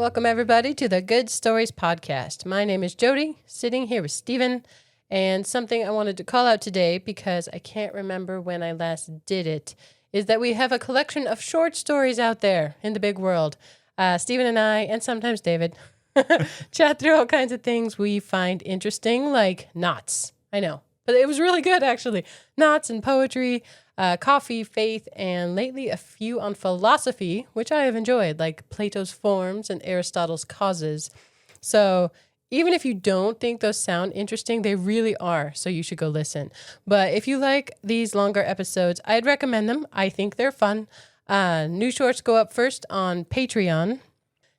Welcome, everybody, to the Good Stories Podcast. My name is Jody, sitting here with Steven, and something I wanted to call out today, because I can't remember when I last did it, is that we have a collection of short stories out there in the big world. Steven and I, and sometimes David, chat through all kinds of things we find interesting, like knots. I know, but it was really good, actually. Knots and poetry, coffee, faith, and lately a few on philosophy, which I have enjoyed, like Plato's Forms and Aristotle's Causes. So even if you don't think those sound interesting, they really are, so you should go listen. But if you like these longer episodes, I'd recommend them. I think they're fun. New shorts go up first on Patreon,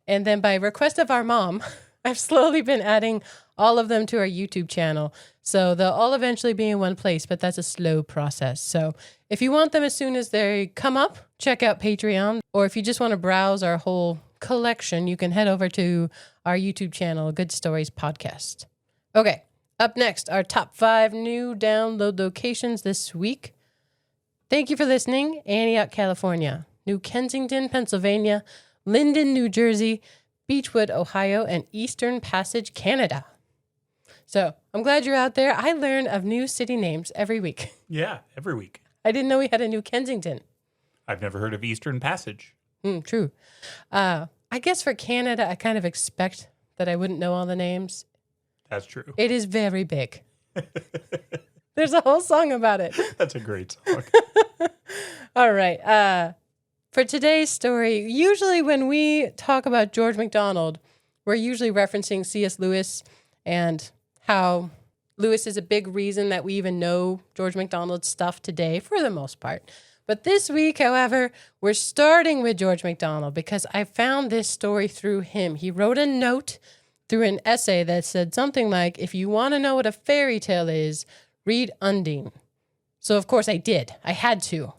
and then by request of our mom, I've slowly been adding all of them to our YouTube channel. So they'll all eventually be in one place, but that's a slow process. So if you want them as soon as they come up, check out Patreon. Or if you just want to browse our whole collection, you can head over to our YouTube channel, Good Stories Podcast. Okay, up next, our top 5 new download locations this week. Thank you for listening. Antioch, California, New Kensington, Pennsylvania, Linden, New Jersey, Beechwood, Ohio, and Eastern Passage, Canada. So I'm glad you're out there. I learn of new city names every week. Yeah, every week. I didn't know we had a New Kensington. I've never heard of Eastern Passage. True. I guess for Canada, I kind of expect that I wouldn't know all the names. That's true. It is very big. There's a whole song about it. That's a great song. All right. For today's story, usually when we talk about George MacDonald, we're usually referencing C.S. Lewis and how Lewis is a big reason that we even know George MacDonald's stuff today, for the most part. But this week, however, we're starting with George MacDonald because I found this story through him. He wrote a note through an essay that said something like, if you want to know what a fairy tale is, read Undine. So, of course, I did. I had to.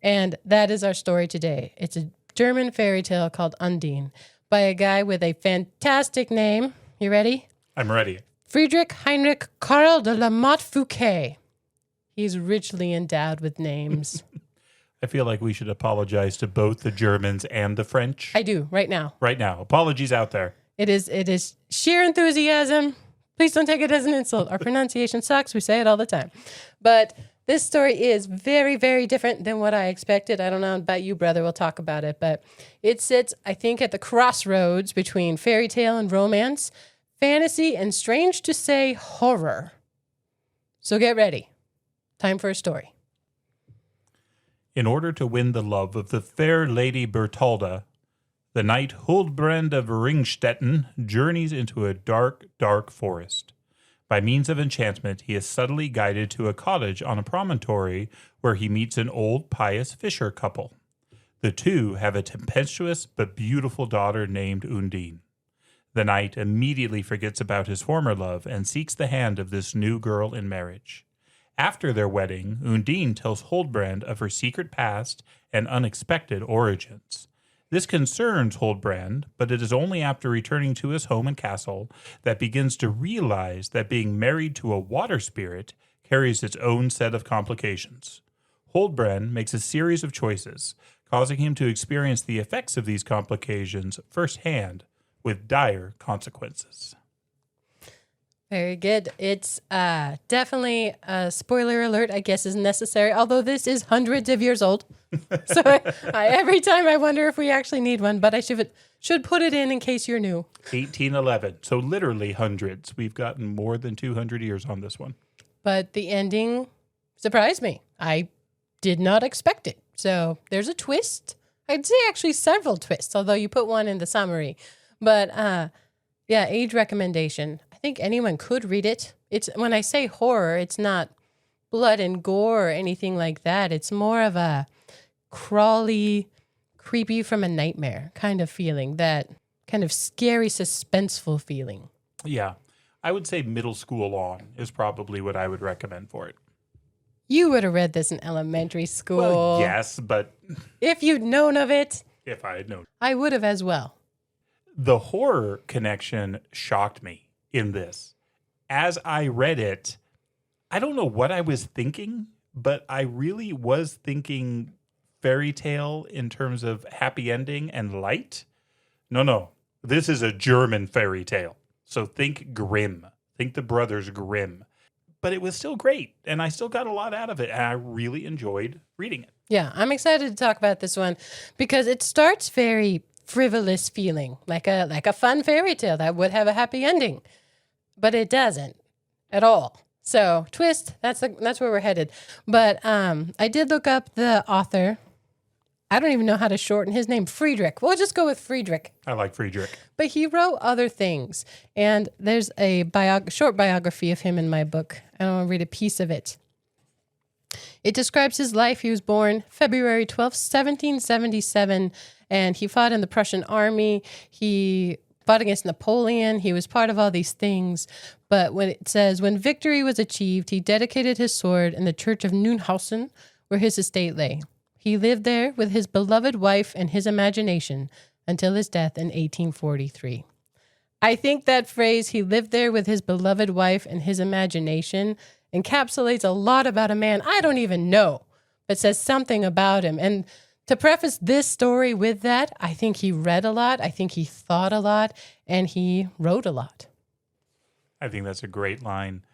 And that is our story today. It's a German fairy tale called Undine by a guy with a fantastic name. You ready? I'm ready. Friedrich Heinrich Karl de la Motte Fouqué. He's richly endowed with names. I feel like we should apologize to both the Germans and the French. I do, right now. Right now. Apologies out there. It is sheer enthusiasm. Please don't take it as an insult. Our pronunciation sucks. We say it all the time. But this story is very, very different than what I expected. I don't know about you, brother. We'll talk about it. But it sits, I think, at the crossroads between fairy tale and romance, fantasy, and strange to say, horror. So get ready. Time for a story. In order to win the love of the fair Lady Bertalda, the knight Huldbrand of Ringstetten journeys into a dark, dark forest. By means of enchantment, he is subtly guided to a cottage on a promontory where he meets an old, pious fisher couple. The two have a tempestuous but beautiful daughter named Undine. The knight immediately forgets about his former love and seeks the hand of this new girl in marriage. After their wedding, Undine tells Huldbrand of her secret past and unexpected origins. This concerns Huldbrand, but it is only after returning to his home and castle that begins to realize that being married to a water spirit carries its own set of complications. Huldbrand makes a series of choices, causing him to experience the effects of these complications firsthand, with dire consequences. Very good. It's definitely a spoiler alert, I guess, is necessary, although this is hundreds of years old. So every time I wonder if we actually need one, but I should put it in case you're new. 1811. So literally hundreds. We've gotten more than 200 years on this one. But the ending surprised me. I did not expect it. So there's a twist. I'd say actually several twists, although you put one in the summary. But yeah, age recommendation. I think anyone could read it. It's when I say horror, it's not blood and gore or anything like that. It's more of a crawly, creepy from a nightmare kind of feeling, that kind of scary, suspenseful feeling. Yeah, I would say middle school on is probably what I would recommend for it. You would have read this in elementary school. Well, yes, but if you'd known of it, if I had known, I would have as well. The horror connection shocked me in this. As I read it, I don't know what I was thinking, but I really was thinking fairy tale in terms of happy ending and light. No. This is a German fairy tale. So think Grimm. Think the Brothers Grimm. But it was still great, and I still got a lot out of it, and I really enjoyed reading it. Yeah, I'm excited to talk about this one because it starts very frivolous feeling, like a fun fairy tale that would have a happy ending, but it doesn't at all. So twist, that's where we're headed. But I did look up the author. I don't even know how to shorten his name, Friedrich. We'll just go with Friedrich. I like Friedrich. But he wrote other things, and there's a short biography of him in my book. I want to read a piece of it. It describes his life. He was born February 12th, 1777, and he fought in the Prussian army. He fought against Napoleon. He was part of all these things. But when it says, when victory was achieved, he dedicated his sword in the church of Nunhausen, where his estate lay. He lived there with his beloved wife and his imagination until his death in 1843. I think that phrase, he lived there with his beloved wife and his imagination, encapsulates a lot about a man I don't even know, but says something about him. And to preface this story with that, I think he read a lot, I think he thought a lot, and he wrote a lot. I think that's a great line.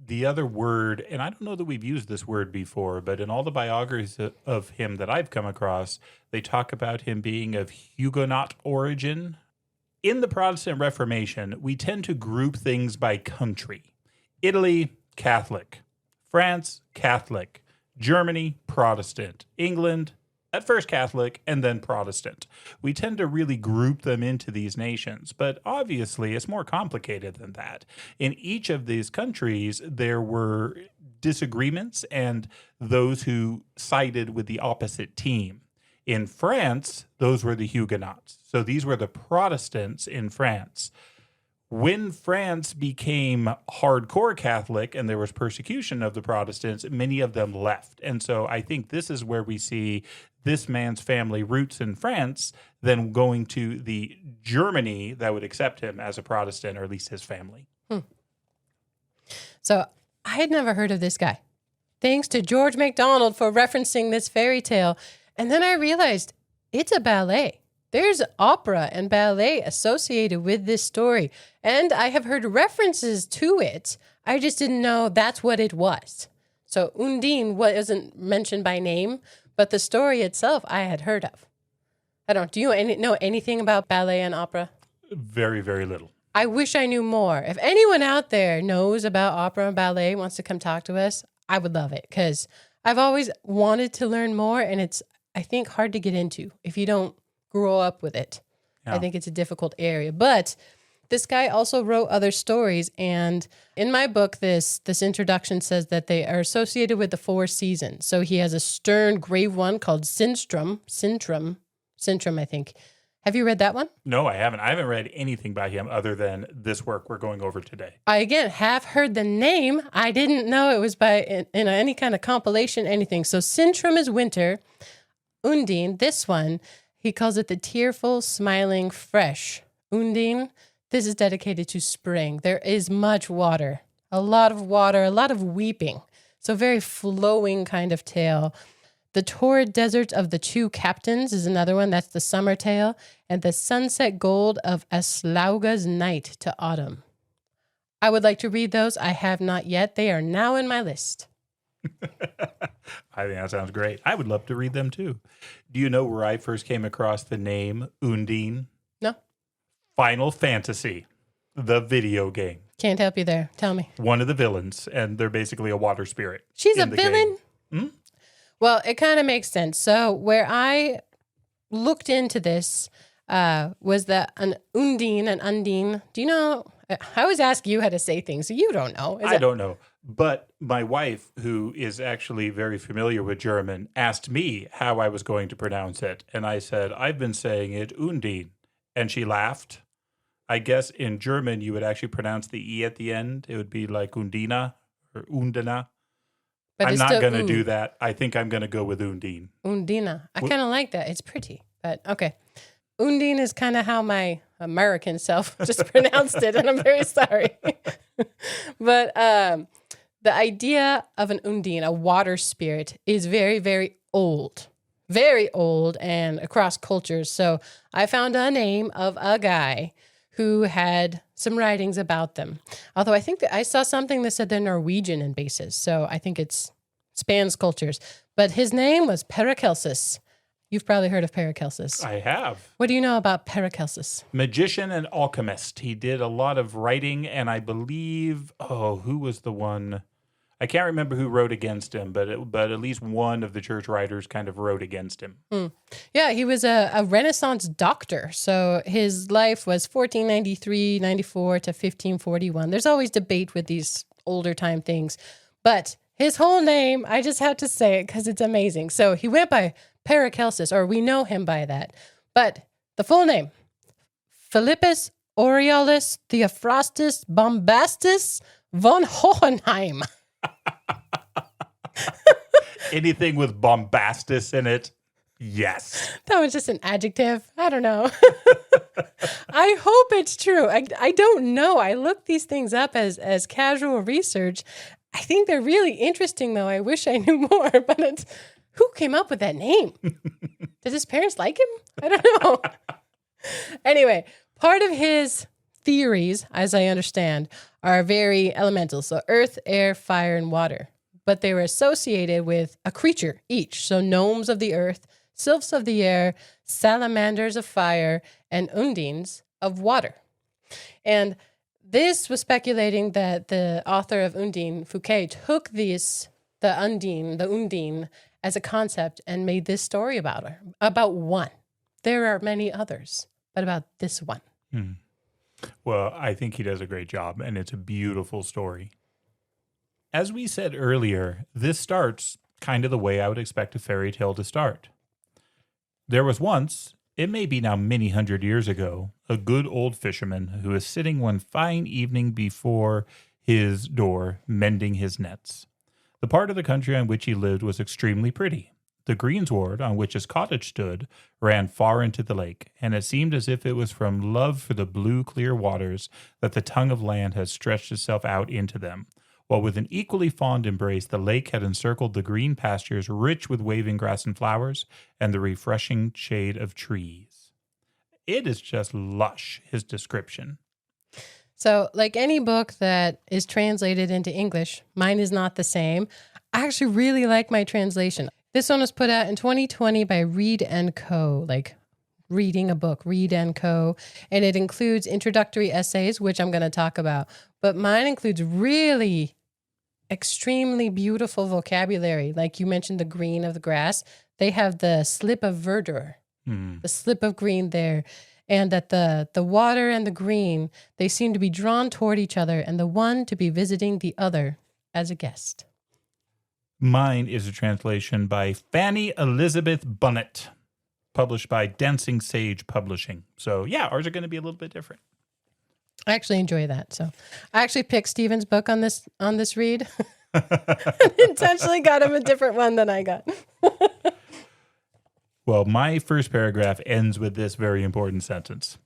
The other word, and I don't know that we've used this word before, but in all the biographies of him that I've come across, they talk about him being of Huguenot origin. In the Protestant Reformation, we tend to group things by country. Italy, Catholic. France, Catholic. Germany, Protestant. England, at first Catholic and then Protestant. We tend to really group them into these nations, but obviously it's more complicated than that. In each of these countries, there were disagreements and those who sided with the opposite team. In France, those were the Huguenots. So these were the Protestants in France. When France became hardcore Catholic and there was persecution of the Protestants, many of them left. And so I think this is where we see this man's family roots in France, then going to the Germany that would accept him as a Protestant, or at least his family. So I had never heard of this guy. Thanks to George MacDonald for referencing this fairy tale. And then I realized it's a ballet. There's opera and ballet associated with this story. And I have heard references to it. I just didn't know that's what it was. So Undine wasn't mentioned by name, but the story itself I had heard of. Do you know anything about ballet and opera? Very, very little. I wish I knew more. If anyone out there knows about opera and ballet, wants to come talk to us, I would love it because I've always wanted to learn more, and it's, I think, hard to get into if you don't grow up with it. Yeah. I think it's a difficult area. But this guy also wrote other stories, and in my book, this introduction says that they are associated with the four seasons. So he has a stern, grave one called Sintram, I think. Have you read that one? No, I haven't. I haven't read anything by him other than this work we're going over today. I, again, have heard the name. I didn't know it was by in any kind of compilation, anything. So Sintram is winter. Undine, this one, he calls it the tearful, smiling, fresh. Undine, this is dedicated to spring. There is much water, a lot of weeping. So very flowing kind of tale. The torrid desert of the two captains is another one. That's the summer tale. And the sunset gold of Aslauga's night to autumn. I would like to read those. I have not yet. They are now in my list. I think that sounds great. I would love to read them too. Do you know where I first came across the name Undine? No. Final Fantasy, the video game. Can't help you there. Tell me. One of the villains, and they're basically a water spirit. She's a villain? Well, it kind of makes sense. So where I looked into this was that an Undine. Do you know? I always ask you how to say things, so you don't know. I don't know. But my wife, who is actually very familiar with German, asked me how I was going to pronounce it. And I said, I've been saying it Undine. And she laughed. I guess in German, you would actually pronounce the E at the end. It would be like Undina or Undina. But I'm not going to do that. I think I'm going to go with Undine. Undina. I kind of like that. It's pretty. But okay. Undine is kind of how my American self just pronounced it. And I'm very sorry. But the idea of an Undine, a water spirit, is very, very old. very old and across cultures. So I found a name of a guy who had some writings about them. Although I think that I saw something that said they're Norwegian in basis. So I think it spans cultures. But his name was Paracelsus. You've probably heard of Paracelsus. I have. What do you know about Paracelsus? Magician and alchemist. He did a lot of writing, and I believe, who was the one? I can't remember who wrote against him, but at least one of the church writers kind of wrote against him. Yeah, he was a Renaissance doctor. So his life was 1493-94 to 1541. There's always debate with these older time things. But his whole name, I just have to say it because it's amazing. So he went by Paracelsus, or we know him by that. But the full name, Philippus Aureolus Theophrastus Bombastus von Hohenheim. Anything with bombastus in it, yes. That was just an adjective. I don't know. I hope it's true. I don't know. I looked these things up as casual research. I think they're really interesting, though. I wish I knew more, but who came up with that name? Did his parents like him? I don't know. Anyway, part of his theories, as I understand, are very elemental. So earth, air, fire, and water. But they were associated with a creature each. So gnomes of the earth, sylphs of the air, salamanders of fire, and undines of water. And this was speculating that the author of Undine, Fouqué, took the Undine, as a concept and made this story about her, about one. There are many others, but about this one. Well, I think he does a great job, and it's a beautiful story. As we said earlier, this starts kind of the way I would expect a fairy tale to start. There was once, it may be now many hundred years ago, a good old fisherman who was sitting one fine evening before his door mending his nets. The part of the country on which he lived was extremely pretty. The greensward on which his cottage stood ran far into the lake, and it seemed as if it was from love for the blue, clear waters that the tongue of land had stretched itself out into them, while with an equally fond embrace the lake had encircled the green pastures rich with waving grass and flowers, and the refreshing shade of trees. It is just lush, his description. So, like any book that is translated into English, mine is not the same. I actually really like my translation. This one was put out in 2020 by Read & Co., like reading a book, Read & Co., and it includes introductory essays, which I'm going to talk about, but mine includes really extremely beautiful vocabulary. Like you mentioned, the green of the grass. They have the slip of verdure, the slip of green there, and that the water and the green, they seem to be drawn toward each other, and the one to be visiting the other as a guest. Mine is a translation by Fanny Elizabeth Bunnett, published by Dancing Sage Publishing. So yeah, ours are going to be a little bit different. I actually enjoy that. So I actually picked Stephen's book on this read. Intentionally got him a different one than I got. Well, my first paragraph ends with this very important sentence.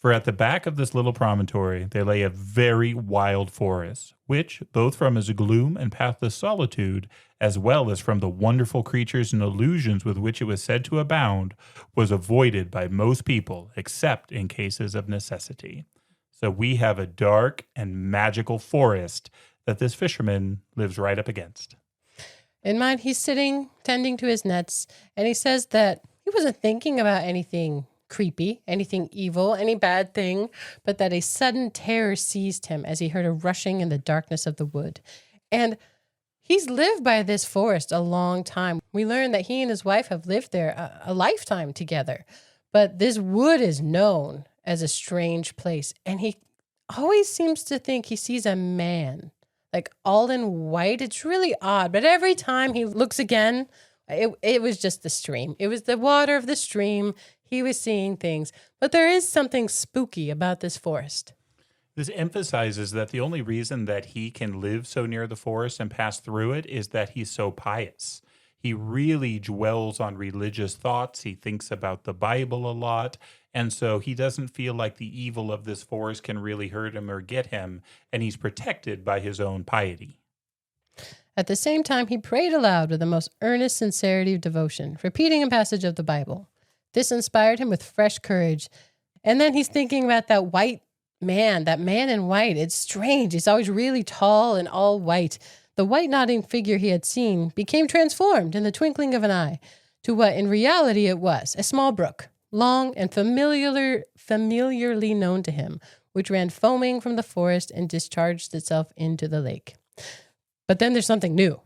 For at the back of this little promontory, there lay a very wild forest, which, both from its gloom and pathless solitude, as well as from the wonderful creatures and illusions with which it was said to abound, was avoided by most people, except in cases of necessity. So we have a dark and magical forest that this fisherman lives right up against. In mine, he's sitting, tending to his nets, and he says that he wasn't thinking about anything creepy, anything evil, any bad thing, but that a sudden terror seized him as he heard a rushing in the darkness of the wood. And he's lived by this forest a long time. We learn that he and his wife have lived there a lifetime together. But this wood is known as a strange place. And he always seems to think he sees a man, like all in white. It's really odd. But every time he looks again, it was just the stream. It was the water of the stream. He was seeing things. But there is something spooky about this forest. This emphasizes that the only reason that he can live so near the forest and pass through it is that he's so pious. He really dwells on religious thoughts. He thinks about the Bible a lot. And so he doesn't feel like the evil of this forest can really hurt him or get him. And he's protected by his own piety. At the same time, he prayed aloud with the most earnest sincerity of devotion, repeating a passage of the Bible. This inspired him with fresh courage. And then he's thinking about that that man in white. It's strange. He's always really tall and all white. The white nodding figure he had seen became transformed in the twinkling of an eye to what in reality it was, a small brook, long and familiarly known to him, which ran foaming from the forest and discharged itself into the lake. But then there's something new.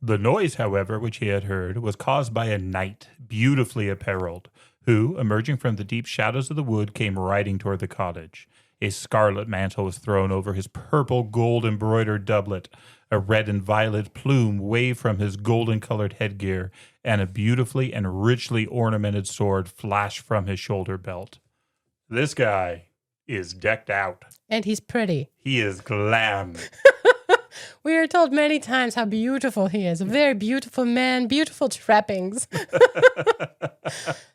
The noise, however, which he had heard, was caused by a knight, beautifully apparelled, who, emerging from the deep shadows of the wood, came riding toward the cottage. A scarlet mantle was thrown over his purple gold-embroidered doublet. A red and violet plume waved from his golden-colored headgear, and a beautifully and richly ornamented sword flashed from his shoulder belt. This guy is decked out. And he's pretty. He is glam. We are told many times how beautiful he is. A very beautiful man, beautiful trappings.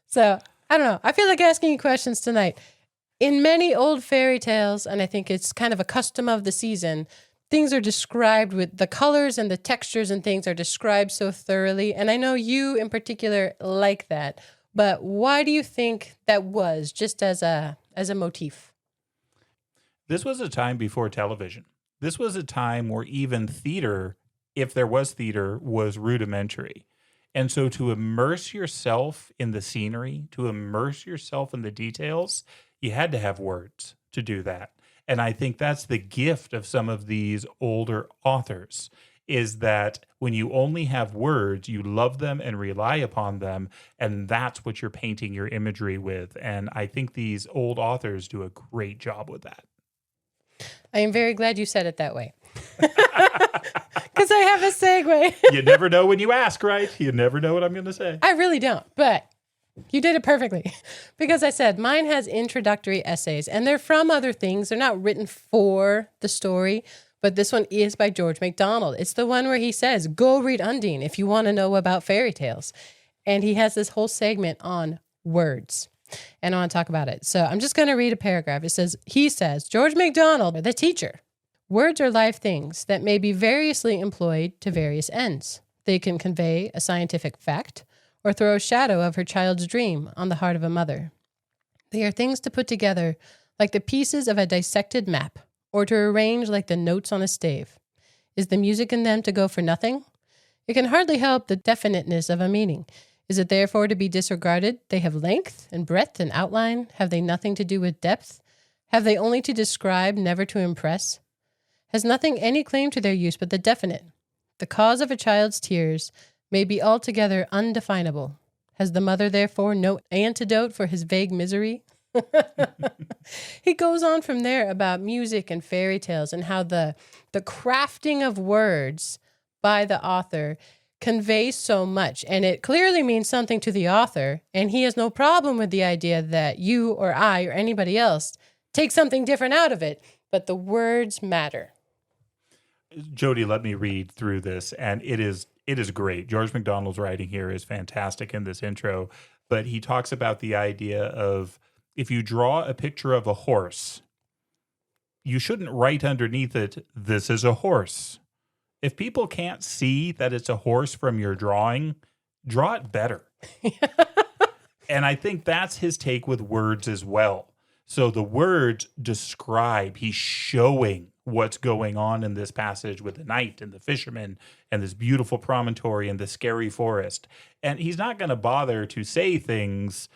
So, I don't know. I feel like asking you questions tonight. In many old fairy tales, and I think it's kind of a custom of the season, things are described with the colors and the textures and things are described so thoroughly. And I know you in particular like that. But why do you think that was, just as a motif? This was a time before television. This was a time where even theater, if there was theater, was rudimentary. And so to immerse yourself in the scenery, to immerse yourself in the details, you had to have words to do that. And I think that's the gift of some of these older authors, is that when you only have words, you love them and rely upon them, and that's what you're painting your imagery with. And I think these old authors do a great job with that. I am very glad you said it that way. Because I have a segue. You never know when you ask, right? You never know what I'm going to say. I really don't, but you did it perfectly. Because I said mine has introductory essays, and they're from other things. They're not written for the story, but this one is by George MacDonald. It's the one where he says, go read Undine if you want to know about fairy tales. And he has this whole segment on words. And I want to talk about it. So I'm just going to read a paragraph. It says, George MacDonald, the teacher. Words are live things that may be variously employed to various ends. They can convey a scientific fact or throw a shadow of her child's dream on the heart of a mother. They are things to put together like the pieces of a dissected map or to arrange like the notes on a stave. Is the music in them to go for nothing? It can hardly help the definiteness of a meaning. Is it therefore to be disregarded? They have length and breadth and outline. Have they nothing to do with depth? Have they only to describe, never to impress? Has nothing any claim to their use but the definite? The cause of a child's tears may be altogether undefinable. Has the mother therefore no antidote for his vague misery? He goes on from there about music and fairy tales and how the crafting of words by the author conveys so much, and it clearly means something to the author, and he has no problem with the idea that you or I or anybody else take something different out of it, but the words matter. Jody, let me read through this, and it is great. George MacDonald's writing here is fantastic in this intro, but he talks about the idea of if you draw a picture of a horse, you shouldn't write underneath it, this is a horse. If people can't see that it's a horse from your drawing, draw it better. And I think that's his take with words as well. So the words describe, he's showing what's going on in this passage with the knight and the fisherman and this beautiful promontory and the scary forest. And he's not going to bother to say things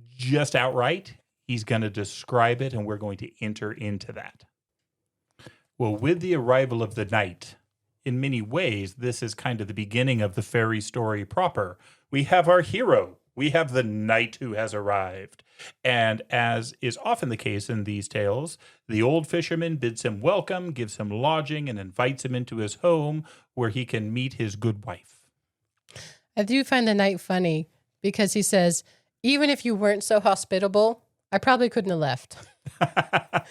just outright. He's going to describe it, and we're going to enter into that. Well, with the arrival of the knight, in many ways, this is kind of the beginning of the fairy story proper. We have our hero. We have the knight who has arrived. And as is often the case in these tales, the old fisherman bids him welcome, gives him lodging, and invites him into his home where he can meet his good wife. I do find the knight funny because he says, even if you weren't so hospitable, I probably couldn't have left.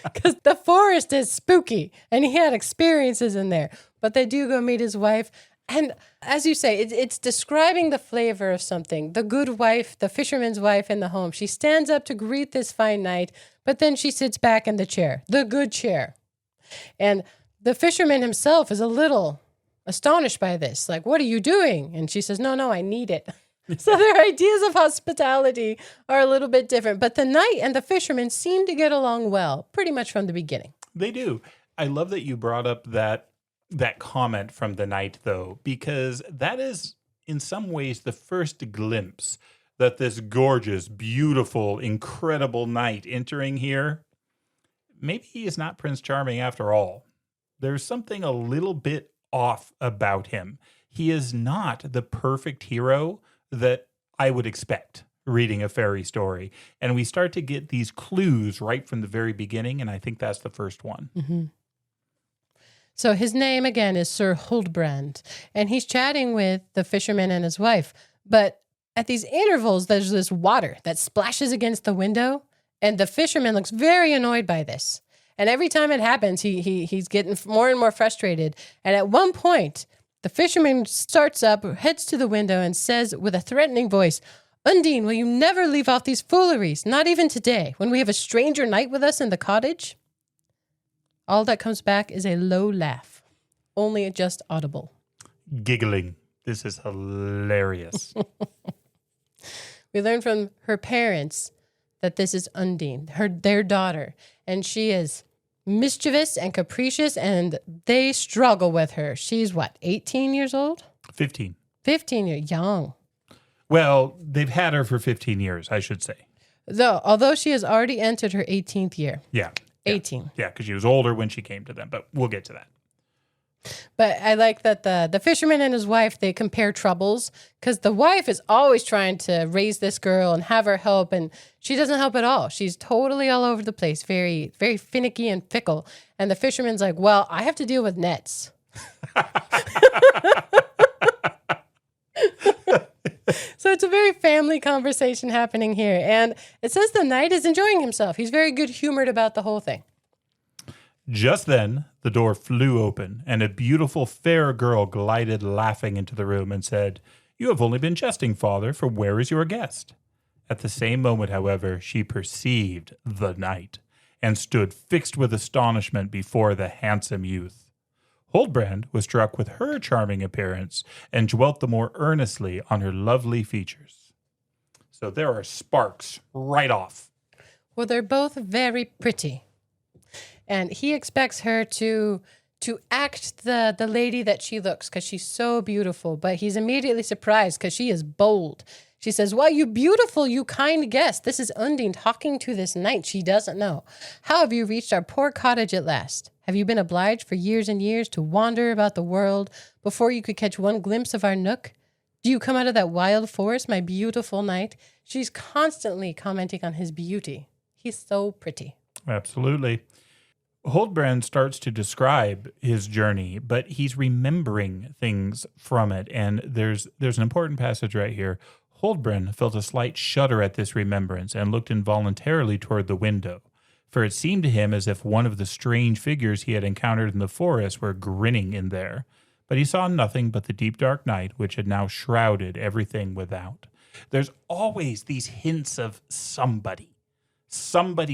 Because the forest is spooky and he had experiences in there. But they do go meet his wife. And as you say, it's describing the flavor of something. The good wife, the fisherman's wife in the home. She stands up to greet this fine knight, but then she sits back in the chair, the good chair. And the fisherman himself is a little astonished by this. Like, what are you doing? And she says, no, I need it. So their ideas of hospitality are a little bit different. But the knight and the fisherman seem to get along well, pretty much from the beginning. They do. I love that you brought up that comment from the knight, though, because that is, in some ways, the first glimpse that this gorgeous, beautiful, incredible knight entering here, maybe he is not Prince Charming after all. There's something a little bit off about him. He is not the perfect hero that I would expect reading a fairy story. And we start to get these clues right from the very beginning, and I think that's the first one. Mm-hmm. So his name, again, is Sir Huldbrand, and he's chatting with the fisherman and his wife. But at these intervals, there's this water that splashes against the window, and the fisherman looks very annoyed by this. And every time it happens, he's getting more and more frustrated. And at one point, the fisherman starts up, heads to the window, and says with a threatening voice, "Undine, will you never leave off these fooleries, not even today, when we have a stranger knight with us in the cottage?" All that comes back is a low laugh, only just audible. Giggling. This is hilarious. We learn from her parents that this is Undine, their daughter, and she is mischievous and capricious, and they struggle with her. She's what, 18 years old? 15. 15 years young. Well, they've had her for 15 years, I should say. Although she has already entered her 18th year. Yeah. 18. Yeah, because she was older when she came to them, but we'll get to that. But I like that the fisherman and his wife, they compare troubles, because the wife is always trying to raise this girl and have her help, and she doesn't help at all. She's totally all over the place, very, very finicky and fickle. And the fisherman's like, well, I have to deal with nets. So it's a very family conversation happening here. And it says the knight is enjoying himself. He's very good-humored about the whole thing. Just then, the door flew open, and a beautiful, fair girl glided laughing into the room and said, "You have only been jesting, father, for where is your guest?" At the same moment, however, she perceived the knight, and stood fixed with astonishment before the handsome youth. Huldbrand was struck with her charming appearance, and dwelt the more earnestly on her lovely features. So there are sparks right off. Well, they're both very pretty. And he expects her to act the lady that she looks, because she's so beautiful. But he's immediately surprised because she is bold. She says, "Why, you beautiful, you kind guest. This is Undine talking to this knight she doesn't know. How have you reached our poor cottage at last? Have you been obliged for years and years to wander about the world before you could catch one glimpse of our nook? Do you come out of that wild forest, my beautiful knight?" She's constantly commenting on his beauty. He's so pretty. Absolutely. Huldbrand starts to describe his journey, but he's remembering things from it. And there's an important passage right here. Huldbrand felt a slight shudder at this remembrance and looked involuntarily toward the window, for it seemed to him as if one of the strange figures he had encountered in the forest were grinning in there. But he saw nothing but the deep dark night, which had now shrouded everything without. There's always these hints of somebody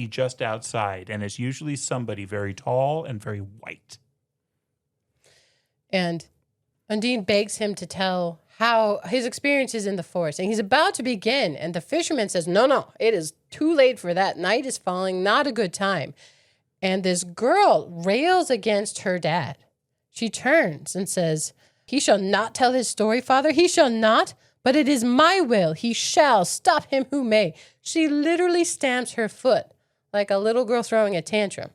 just outside, and it's usually somebody very tall and very white. And Undine begs him to tell how his experiences in the forest, and he's about to begin, and the fisherman says, no, it is too late for that. Night is falling, not a good time. And this girl rails against her dad. She turns and says, "He shall not tell his story, father. He shall not. But it is my will. He shall. Stop him who may." She literally stamps her foot like a little girl throwing a tantrum.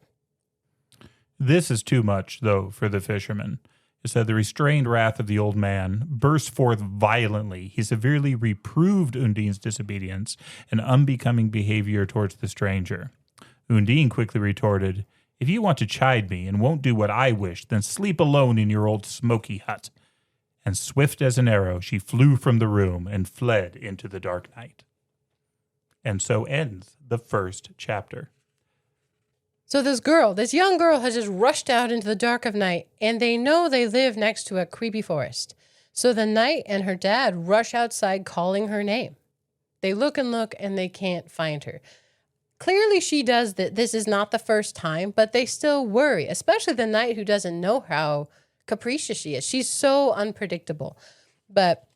This is too much, though, for the fisherman. It said the restrained wrath of the old man burst forth violently. He severely reproved Undine's disobedience and unbecoming behavior towards the stranger. Undine quickly retorted, "If you want to chide me and won't do what I wish, then sleep alone in your old smoky hut." And swift as an arrow, she flew from the room and fled into the dark night. And so ends the first chapter. So this young girl has just rushed out into the dark of night, and they know they live next to a creepy forest. So the knight and her dad rush outside calling her name. They look, and they can't find her. Clearly she does that. This is not the first time, but they still worry, especially the knight who doesn't know how capricious she is. She's so unpredictable. But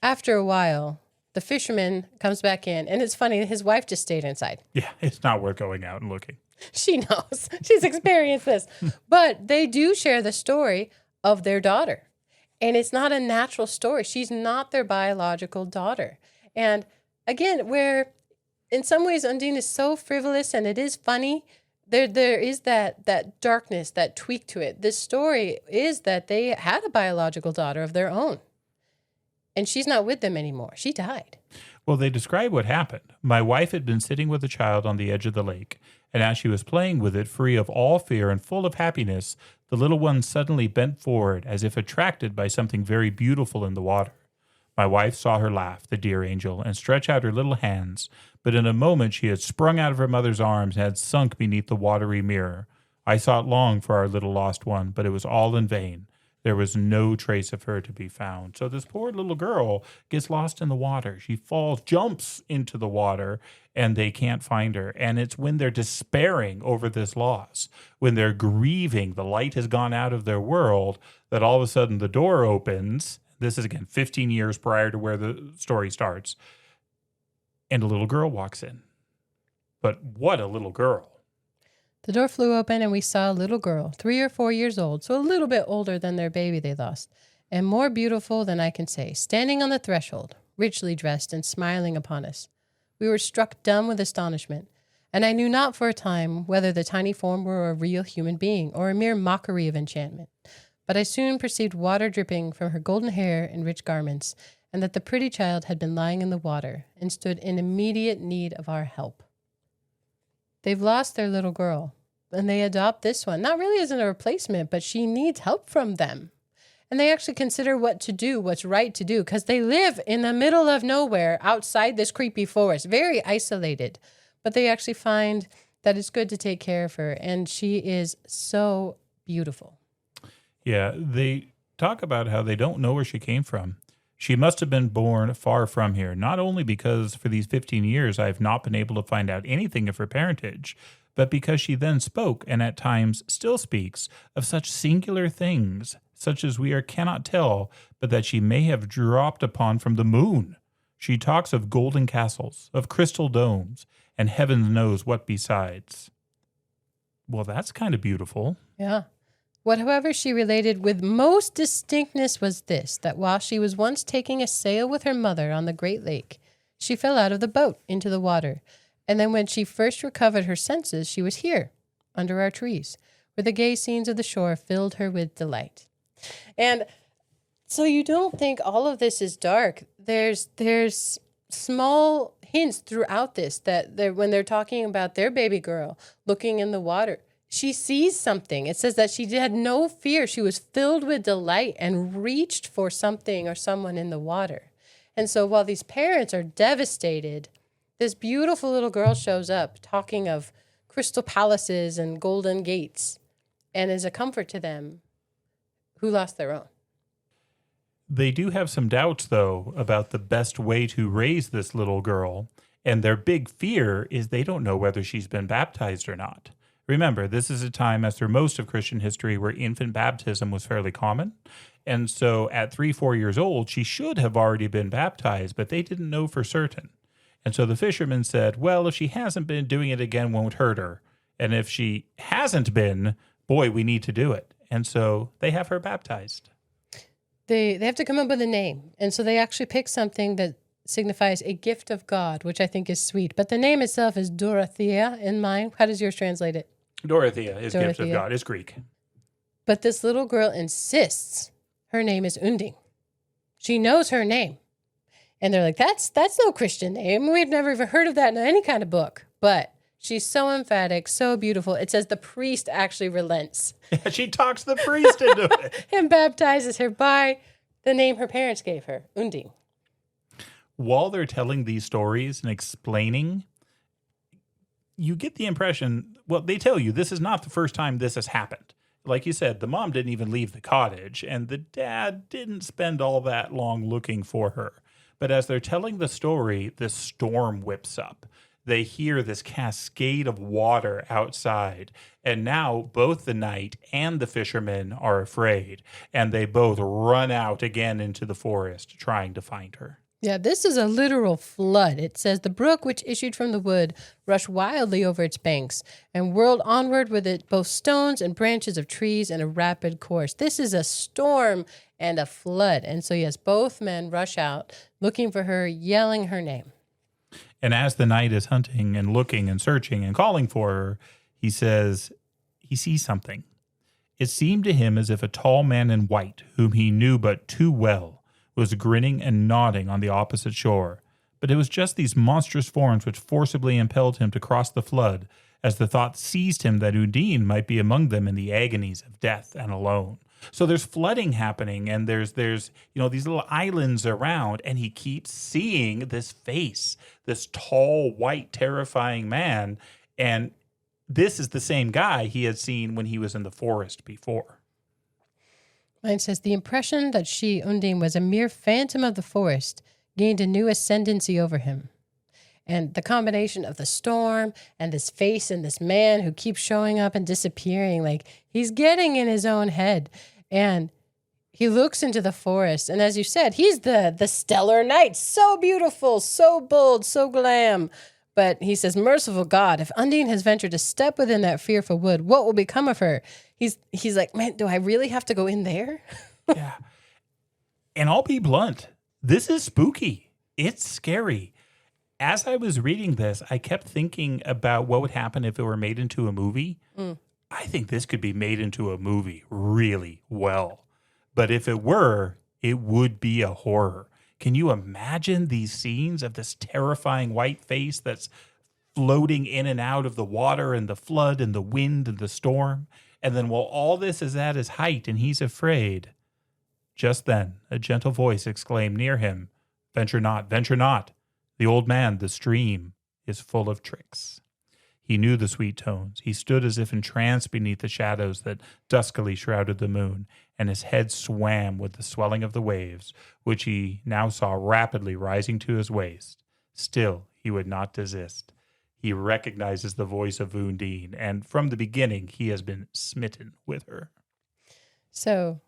after a while, the fisherman comes back in, and it's funny, his wife just stayed inside. Yeah, it's not worth going out and looking. She knows. She's experienced this. But they do share the story of their daughter. And it's not a natural story. She's not their biological daughter. And again, where in some ways Undine is so frivolous and it is funny, there is that darkness, that tweak to it. This story is that they had a biological daughter of their own. And she's not with them anymore. She died. Well, they describe what happened. My wife had been sitting with a child on the edge of the lake, and as she was playing with it, free of all fear and full of happiness, the little one suddenly bent forward as if attracted by something very beautiful in the water. My wife saw her laugh, the dear angel, and stretch out her little hands, but in a moment she had sprung out of her mother's arms and had sunk beneath the watery mirror. I sought long for our little lost one, but it was all in vain. There was no trace of her to be found. So this poor little girl gets lost in the water. She falls, jumps into the water, and they can't find her. And it's when they're despairing over this loss, when they're grieving, the light has gone out of their world, that all of a sudden the door opens. This is, again, 15 years prior to where the story starts. And a little girl walks in. But what a little girl. The door flew open and we saw a little girl, 3 or 4 years old, so a little bit older than their baby they lost, and more beautiful than I can say, standing on the threshold, richly dressed and smiling upon us. We were struck dumb with astonishment, and I knew not for a time whether the tiny form were a real human being or a mere mockery of enchantment. But I soon perceived water dripping from her golden hair and rich garments, and that the pretty child had been lying in the water and stood in immediate need of our help. They've lost their little girl, and they adopt this one, not really as a replacement, but she needs help from them. And they actually consider what to do, what's right to do, because they live in the middle of nowhere outside this creepy forest, very isolated. But they actually find that it's good to take care of her, and she is so beautiful. Yeah, they talk about how they don't know where she came from. She must have been born far from here, not only because for these 15 years I have not been able to find out anything of her parentage, but because she then spoke, and at times still speaks, of such singular things, such as cannot tell, but that she may have dropped upon from the moon. She talks of golden castles, of crystal domes, and heaven knows what besides. Well, that's kind of beautiful. Yeah. What, however, she related with most distinctness was this, that while she was once taking a sail with her mother on the great lake, she fell out of the boat into the water. And then when she first recovered her senses, she was here, under our trees, where the gay scenes of the shore filled her with delight. And so you don't think all of this is dark. There's small hints throughout this that when they're talking about their baby girl looking in the water, she sees something. It says that she had no fear. She was filled with delight and reached for something or someone in the water. And so while these parents are devastated, this beautiful little girl shows up talking of crystal palaces and golden gates and is a comfort to them who lost their own. They do have some doubts, though, about the best way to raise this little girl. And their big fear is they don't know whether she's been baptized or not. Remember, this is a time, as through most of Christian history, where infant baptism was fairly common. And so at 3-4 years old, she should have already been baptized, but they didn't know for certain. And so the fisherman said, well, if she hasn't been, doing it again won't hurt her. And if she hasn't been, boy, we need to do it. And so they have her baptized. They have to come up with a name. And so they actually pick something that signifies a gift of God, which I think is sweet. But the name itself is Dorothea in mine. How does yours translate it? Dorothea is gift of God. It's Greek. But this little girl insists her name is Undine. She knows her name. And they're like, that's no Christian name. We've never even heard of that in any kind of book. But she's so emphatic, so beautiful. It says the priest actually relents. Yeah, she talks the priest into it. And baptizes her by the name her parents gave her, Undine. While they're telling these stories and explaining, you get the impression, well, they tell you this is not the first time this has happened. Like you said, the mom didn't even leave the cottage, and the dad didn't spend all that long looking for her. But as they're telling the story, this storm whips up. they hear this cascade of water outside. And now both the knight and the fisherman are afraid. And they both run out again into the forest trying to find her. Yeah, this is a literal flood. It says the brook which issued from the wood rushed wildly over its banks and whirled onward with it both stones and branches of trees in a rapid course. This is a storm and a flood. And so, yes, both men rush out looking for her, yelling her name. And as the knight is hunting and looking and searching and calling for her, he says he sees something. It seemed to him as if a tall man in white, whom he knew but too well, was grinning and nodding on the opposite shore. But it was just these monstrous forms which forcibly impelled him to cross the flood, as the thought seized him that Undine might be among them in the agonies of death and alone. So there's flooding happening, and there's these little islands around, and he keeps seeing this face, this tall, white, terrifying man, and this is the same guy he had seen when he was in the forest before. Mine says, the impression that she, Undine, was a mere phantom of the forest gained a new ascendancy over him. And the combination of the storm and this face and this man who keeps showing up and disappearing, like he's getting in his own head. And he looks into the forest. And as you said, he's the stellar knight. So beautiful, so bold, so glam. But he says, merciful God, if Undine has ventured to step within that fearful wood, what will become of her? He's like, man, do I really have to go in there? Yeah. And I'll be blunt. This is spooky. It's scary. As I was reading this, I kept thinking about what would happen if it were made into a movie. I think this could be made into a movie really well. But if it were, it would be a horror. Can you imagine these scenes of this terrifying white face that's floating in and out of the water and the flood and the wind and the storm? And then while all this is at its height and he's afraid, just then a gentle voice exclaimed near him, venture not, venture not. The old man, the stream, is full of tricks. He knew the sweet tones. He stood as if entranced beneath the shadows that duskily shrouded the moon, and his head swam with the swelling of the waves, which he now saw rapidly rising to his waist. Still, he would not desist. He recognizes the voice of Undine, and from the beginning, he has been smitten with her. So,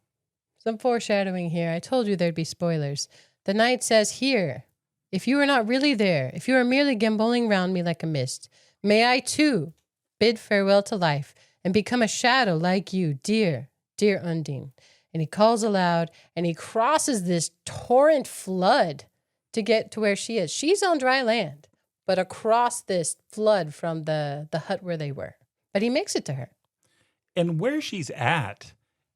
some foreshadowing here. I told you there'd be spoilers. The knight says, here, if you are not really there, if you are merely gamboling round me like a mist, may I, too, bid farewell to life and become a shadow like you, dear, dear Undine. And he calls aloud, and he crosses this torrent flood to get to where she is. She's on dry land, but across this flood from the hut where they were. But he makes it to her. And where she's at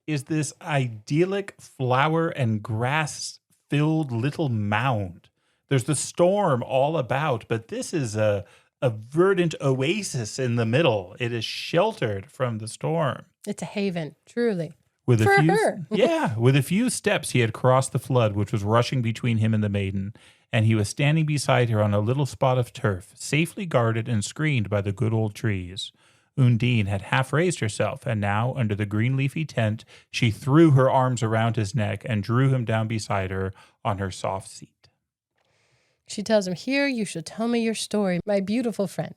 is this idyllic flower and grass-filled little mound. There's the storm all about, but this is a verdant oasis in the middle. It is sheltered from the storm. It's a haven, truly. With For a few, her. Yeah, with a few steps, he had crossed the flood, which was rushing between him and the maiden, and he was standing beside her on a little spot of turf, safely guarded and screened by the good old trees. Undine had half raised herself, and now, under the green leafy tent, she threw her arms around his neck and drew him down beside her on her soft seat. She tells him, here you shall tell me your story, my beautiful friend.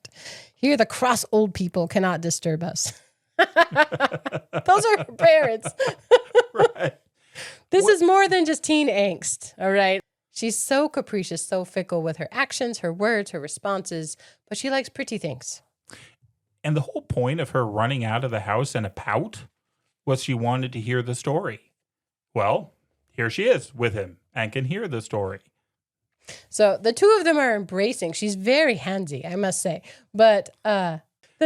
Here the cross old people cannot disturb us. Those are her parents. Right. This is more than just teen angst, all right? She's so capricious, so fickle with her actions, her words, her responses, but she likes pretty things. And the whole point of her running out of the house in a pout was she wanted to hear the story. Well, here she is with him and can hear the story. So the two of them are embracing. She's very handsy, I must say. But the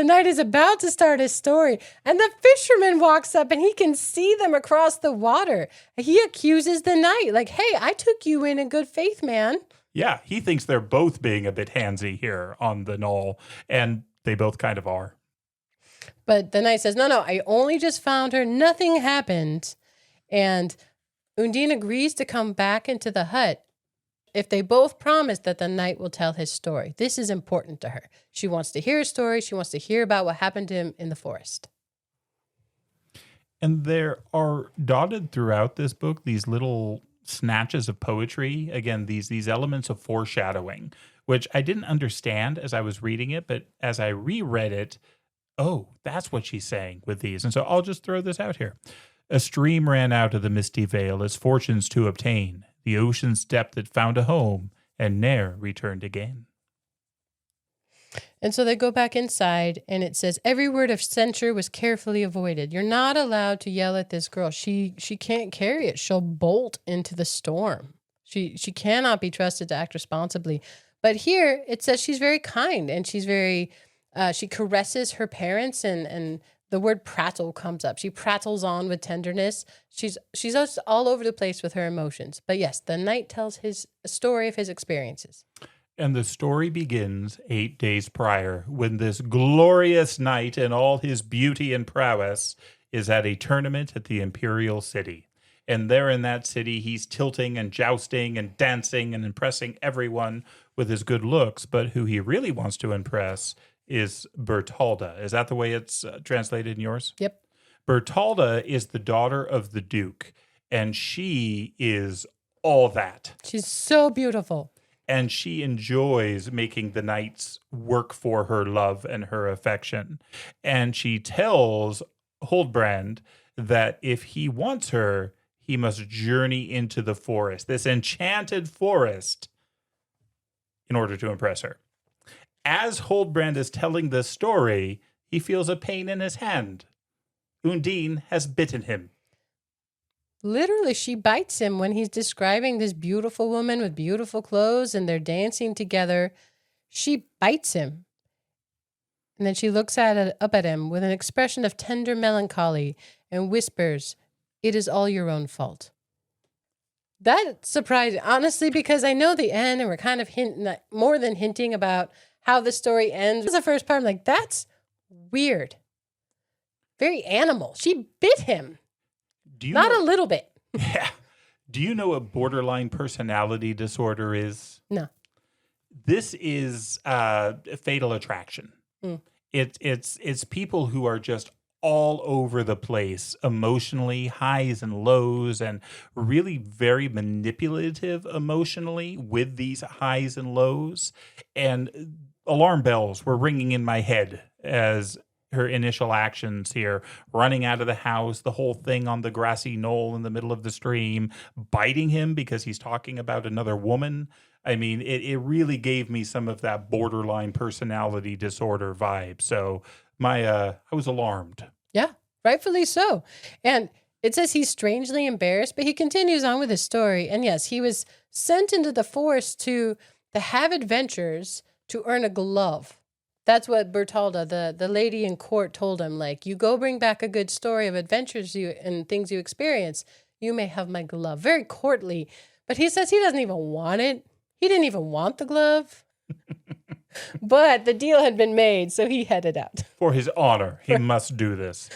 knight is about to start his story, and the fisherman walks up, and he can see them across the water. He accuses the knight, like, hey, I took you in good faith, man. Yeah, he thinks they're both being a bit handsy here on the knoll, and they both kind of are. But the knight says, no, I only just found her. Nothing happened. And Undine agrees to come back into the hut if they both promise that the knight will tell his story. This is important to her. She wants to hear his story. She wants to hear about what happened to him in the forest. And there are dotted throughout this book these little snatches of poetry. Again, these elements of foreshadowing, which I didn't understand as I was reading it, but as I reread it, oh, that's what she's saying with these. And so I'll just throw this out here. A stream ran out of the misty vale as fortunes to obtain. The ocean's depth it found a home and ne'er returned again. And so they go back inside, and it says, every word of censure was carefully avoided. You're not allowed to yell at this girl. She can't carry it. She'll bolt into the storm. She cannot be trusted to act responsibly. But here it says she's very kind, and she's very, she caresses her parents, and the word prattle comes up. She prattles on with tenderness. She's just all over the place with her emotions. But yes, the knight tells his story of his experiences. And the story begins 8 days prior, when this glorious knight in all his beauty and prowess is at a tournament at the imperial city. And there in that city, he's tilting and jousting and dancing and impressing everyone with his good looks. But who he really wants to impress is Bertalda. Is that the way it's translated in yours? Yep. Bertalda is the daughter of the Duke, and she is all that. She's so beautiful. And she enjoys making the knights work for her love and her affection. And she tells Huldbrand that if he wants her, he must journey into the forest, this enchanted forest, in order to impress her. As Huldbrand is telling this story, he feels a pain in his hand. Undine has bitten him. Literally, she bites him when he's describing this beautiful woman with beautiful clothes and they're dancing together. She bites him. And then she looks up at him with an expression of tender melancholy and whispers, "It is all your own fault." That surprised, honestly, because I know the end and we're kind of more than hinting about how the story ends. This is the first part. I'm like, that's weird. Very animal. She bit him. Not a little bit. Yeah. Do you know what borderline personality disorder is? No. This is fatal attraction. It's people who are just all over the place emotionally, highs and lows, and really very manipulative emotionally with these highs and lows. And alarm bells were ringing in my head as her initial actions here, running out of the house, the whole thing on the grassy knoll in the middle of the stream, biting him because he's talking about another woman. I mean, it really gave me some of that borderline personality disorder vibe. So I was alarmed. Yeah, rightfully so. And it says he's strangely embarrassed, but he continues on with his story. And yes, he was sent into the forest to have adventures to earn a glove. That's what Bertalda, the lady in court, told him. Like, you go bring back a good story of adventures and things you experience, you may have my glove. Very courtly. But he says he doesn't even want it. He didn't even want the glove. But the deal had been made, so he headed out. For his honor, he must do this.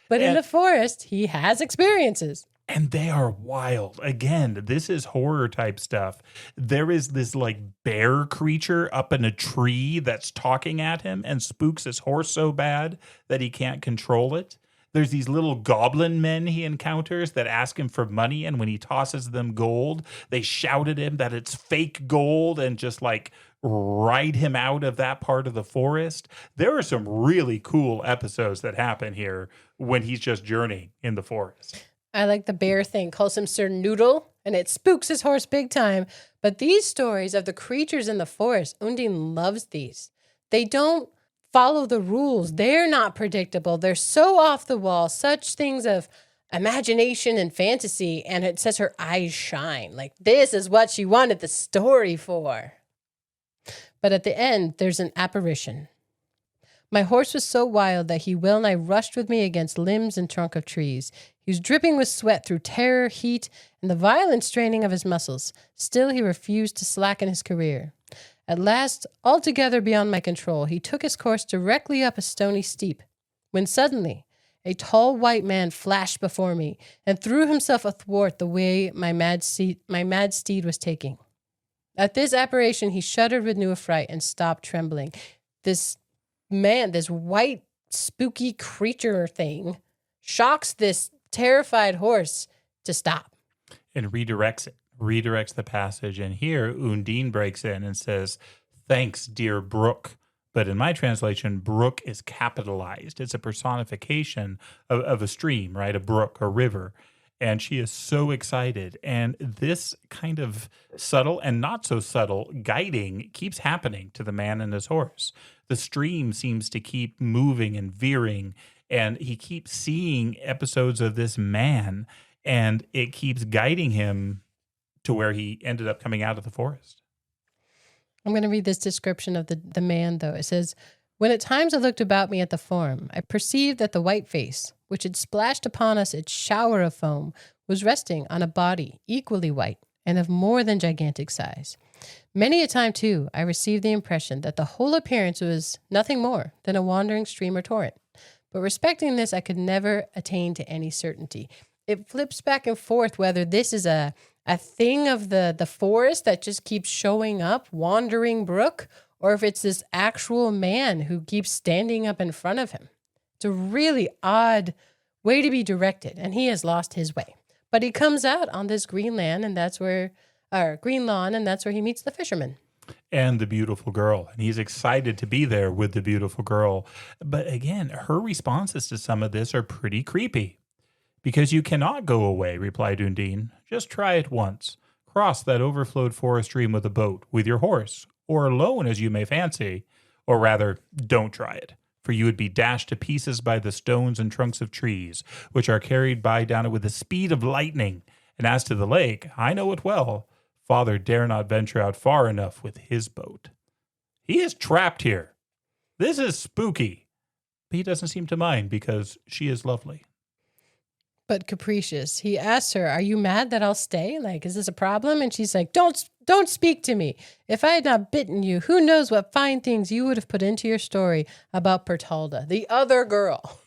But in the forest, he has experiences. And they are wild. Again, this is horror type stuff. There is this like bear creature up in a tree that's talking at him and spooks his horse so bad that he can't control it. There's these little goblin men he encounters that ask him for money. And when he tosses them gold, they shout at him that it's fake gold and just like ride him out of that part of the forest. There are some really cool episodes that happen here when he's just journeying in the forest. I like the bear thing, calls him Sir Noodle, and it spooks his horse big time. But these stories of the creatures in the forest, Undine loves these. They don't follow the rules. They're not predictable. They're so off the wall, such things of imagination and fantasy. And it says her eyes shine. Like, this is what she wanted the story for. But at the end, there's an apparition. My horse was so wild that he well-nigh rushed with me against limbs and trunk of trees. He was dripping with sweat through terror, heat, and the violent straining of his muscles. Still, he refused to slacken his career. At last, altogether beyond my control, he took his course directly up a stony steep, when suddenly a tall white man flashed before me and threw himself athwart the way my mad steed was taking. At this apparition, he shuddered with new affright and stopped trembling. This man, this white, spooky creature thing, shocks this terrified horse to stop. and redirects the passage. And here Undine breaks in and says, "Thanks, dear brook." But in my translation, brook is capitalized. It's a personification of a stream, right? A brook, a river. And she is so excited. And this kind of subtle and not so subtle guiding keeps happening to the man and his horse. The stream seems to keep moving and veering, and he keeps seeing episodes of this man, and it keeps guiding him to where he ended up coming out of the forest. I'm going to read this description of the man, though. It says, "When at times I looked about me at the forum, I perceived that the white face, which had splashed upon us its shower of foam, was resting on a body equally white and of more than gigantic size. Many a time, too, I received the impression that the whole appearance was nothing more than a wandering stream or torrent. But respecting this, I could never attain to any certainty." It flips back and forth whether this is a thing of the forest that just keeps showing up, wandering brook, or if it's this actual man who keeps standing up in front of him. It's a really odd way to be directed, and he has lost his way. But he comes out on this green lawn, and that's where he meets the fisherman. And the beautiful girl. And he's excited to be there with the beautiful girl. But again, her responses to some of this are pretty creepy. "Because you cannot go away," replied Undine. "Just try it once. Cross that overflowed forest stream with a boat, with your horse, or alone as you may fancy. Or rather, don't try it, for you would be dashed to pieces by the stones and trunks of trees, which are carried by down it with the speed of lightning. And as to the lake, I know it well. Father dare not venture out far enough with his boat. He is trapped here. This is spooky." But he doesn't seem to mind because she is lovely. But capricious. He asks her, "Are you mad that I'll stay? Like, is this a problem?" And she's like, Don't speak to me. If I had not bitten you, who knows what fine things you would have put into your story about Bertalda, the other girl."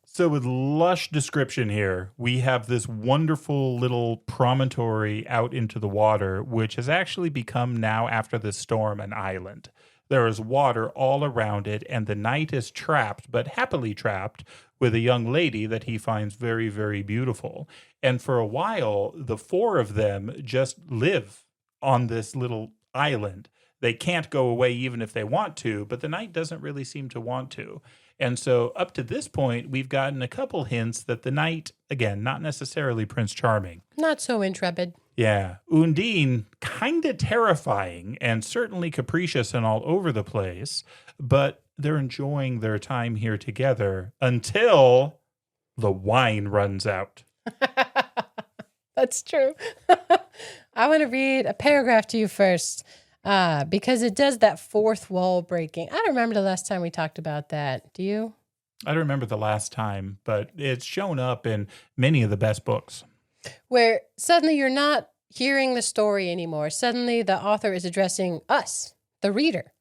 So with lush description here, we have this wonderful little promontory out into the water, which has actually become now, after the storm, an island. There is water all around it, and the knight is trapped, but happily trapped, with a young lady that he finds very, very beautiful. And for a while, the four of them just live on this little island. They can't go away even if they want to, but the knight doesn't really seem to want to. And so up to this point, we've gotten a couple hints that the knight, again, not necessarily Prince Charming. Not so intrepid. Yeah. Undine, kind of terrifying and certainly capricious and all over the place, but they're enjoying their time here together until the wine runs out. That's true. I want to read a paragraph to you first because it does that fourth wall breaking. I don't remember the last time we talked about that. Do you? I don't remember the last time, but it's shown up in many of the best books. Where suddenly you're not hearing the story anymore. Suddenly the author is addressing us, the reader.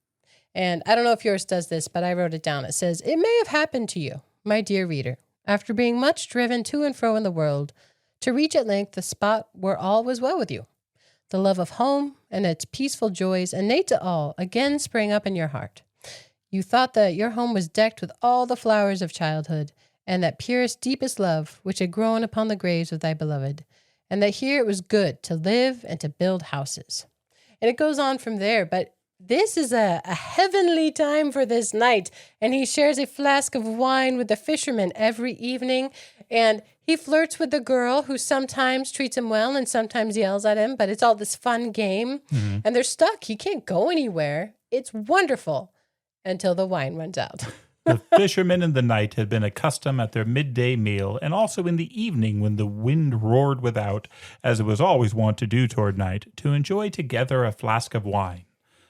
And I don't know if yours does this, but I wrote it down. It says, "It may have happened to you, my dear reader, after being much driven to and fro in the world, to reach at length the spot where all was well with you. The love of home and its peaceful joys, innate to all, again sprang up in your heart. You thought that your home was decked with all the flowers of childhood, and that purest, deepest love which had grown upon the graves of thy beloved, and that here it was good to live and to build houses." And it goes on from there, but this is a heavenly time for this knight, and he shares a flask of wine with the fisherman every evening, and he flirts with the girl who sometimes treats him well and sometimes yells at him, but it's all this fun game, and they're stuck. He can't go anywhere. It's wonderful until the wine runs out. The fisherman and the knight had been accustomed at their midday meal, and also in the evening when the wind roared without, as it was always wont to do toward night, to enjoy together a flask of wine.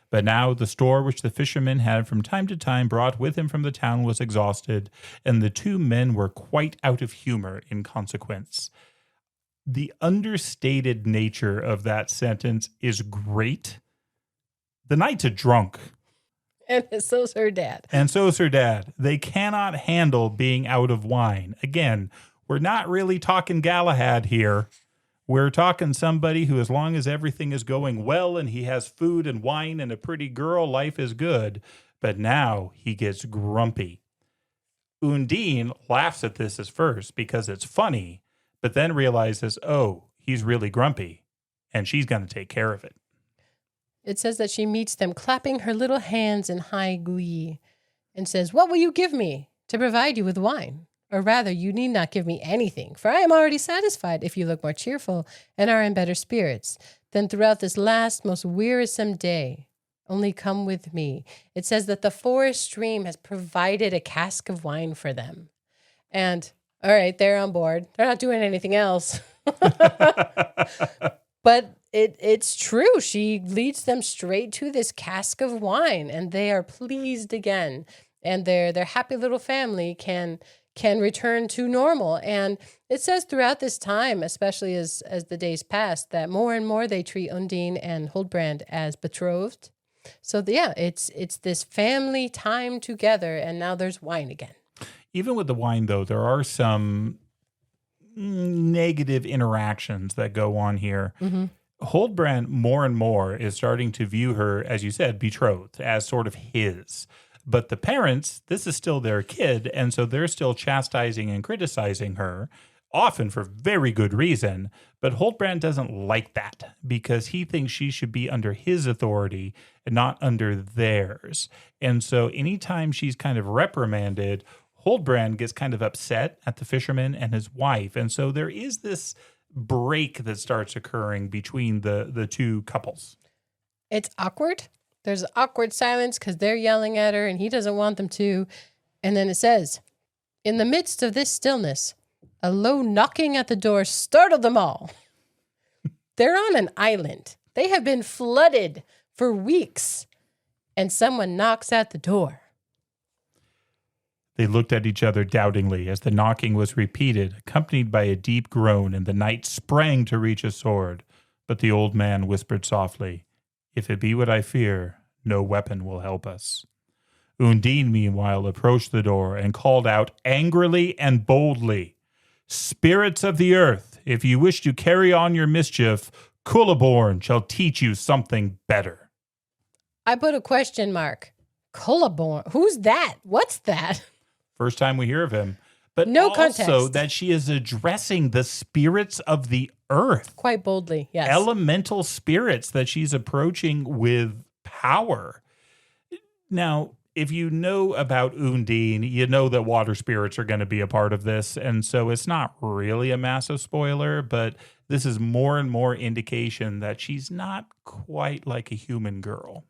But now the store which the fisherman had from time to time brought with him from the town was exhausted, and the two men were quite out of humor in consequence. The understated nature of that sentence is great. The knight's a drunk. And so's her dad. And so's her dad. They cannot handle being out of wine. Again, we're not really talking Galahad here. We're talking somebody who, as long as everything is going well and he has food and wine and a pretty girl, life is good. But now he gets grumpy. Undine laughs at this as first because it's funny, but then realizes, oh, he's really grumpy, and she's going to take care of it. It says that she meets them clapping her little hands in high glee and says, "What will you give me to provide you with wine? Or rather, you need not give me anything, for I am already satisfied if you look more cheerful and are in better spirits than throughout this last most wearisome day. Only come with me." It says that the forest stream has provided a cask of wine for them. And, all right, they're on board. They're not doing anything else. But it's true. She leads them straight to this cask of wine, and they are pleased again. And their happy little family can return to normal. And it says throughout this time, especially as the days pass, that more and more they treat Undine and Huldbrand as betrothed. So it's this family time together, and now there's wine again. Even with the wine, though, there are some negative interactions that go on here. Mm-hmm. Huldbrand more and more is starting to view her, as you said, betrothed, as sort of his. But the parents, this is still their kid, and so they're still chastising and criticizing her, often for very good reason. But Huldbrand doesn't like that because he thinks she should be under his authority and not under theirs. And so anytime she's kind of reprimanded, Huldbrand gets kind of upset at the fisherman and his wife. And so there is this break that starts occurring between the two couples. It's awkward. There's awkward silence because they're yelling at her and he doesn't want them to. And then it says, in the midst of this stillness, a low knocking at the door startled them all. They're on an island. They have been flooded for weeks. And someone knocks at the door. They looked at each other doubtingly as the knocking was repeated, accompanied by a deep groan, and the knight sprang to reach his sword. But the old man whispered softly, "If it be what I fear, no weapon will help us." Undine, meanwhile, approached the door and called out angrily and boldly, "Spirits of the earth, if you wish to carry on your mischief, Cullaborn shall teach you something better." I put a question mark. Cullaborn? Who's that? What's that? First time we hear of him. But no also context. That she is addressing the spirits of the earth. Quite boldly, yes. Elemental spirits that she's approaching with power. Now, if you know about Undine, you know that water spirits are going to be a part of this. And so it's not really a massive spoiler, but this is more and more indication that she's not quite like a human girl.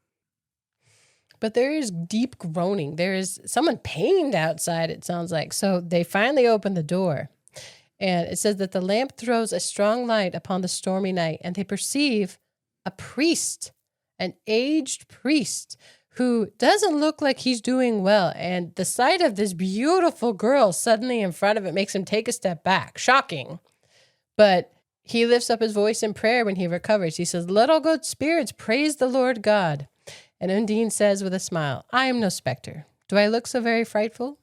But there is deep groaning. There is someone pained outside, it sounds like. So they finally open the door. And it says that the lamp throws a strong light upon the stormy night, and they perceive a priest, an aged priest, who doesn't look like he's doing well. And the sight of this beautiful girl suddenly in front of it makes him take a step back. Shocking. But he lifts up his voice in prayer when he recovers. He says, "Let all good spirits praise the Lord God." And Undine says with a smile, "I am no specter. Do I look so very frightful?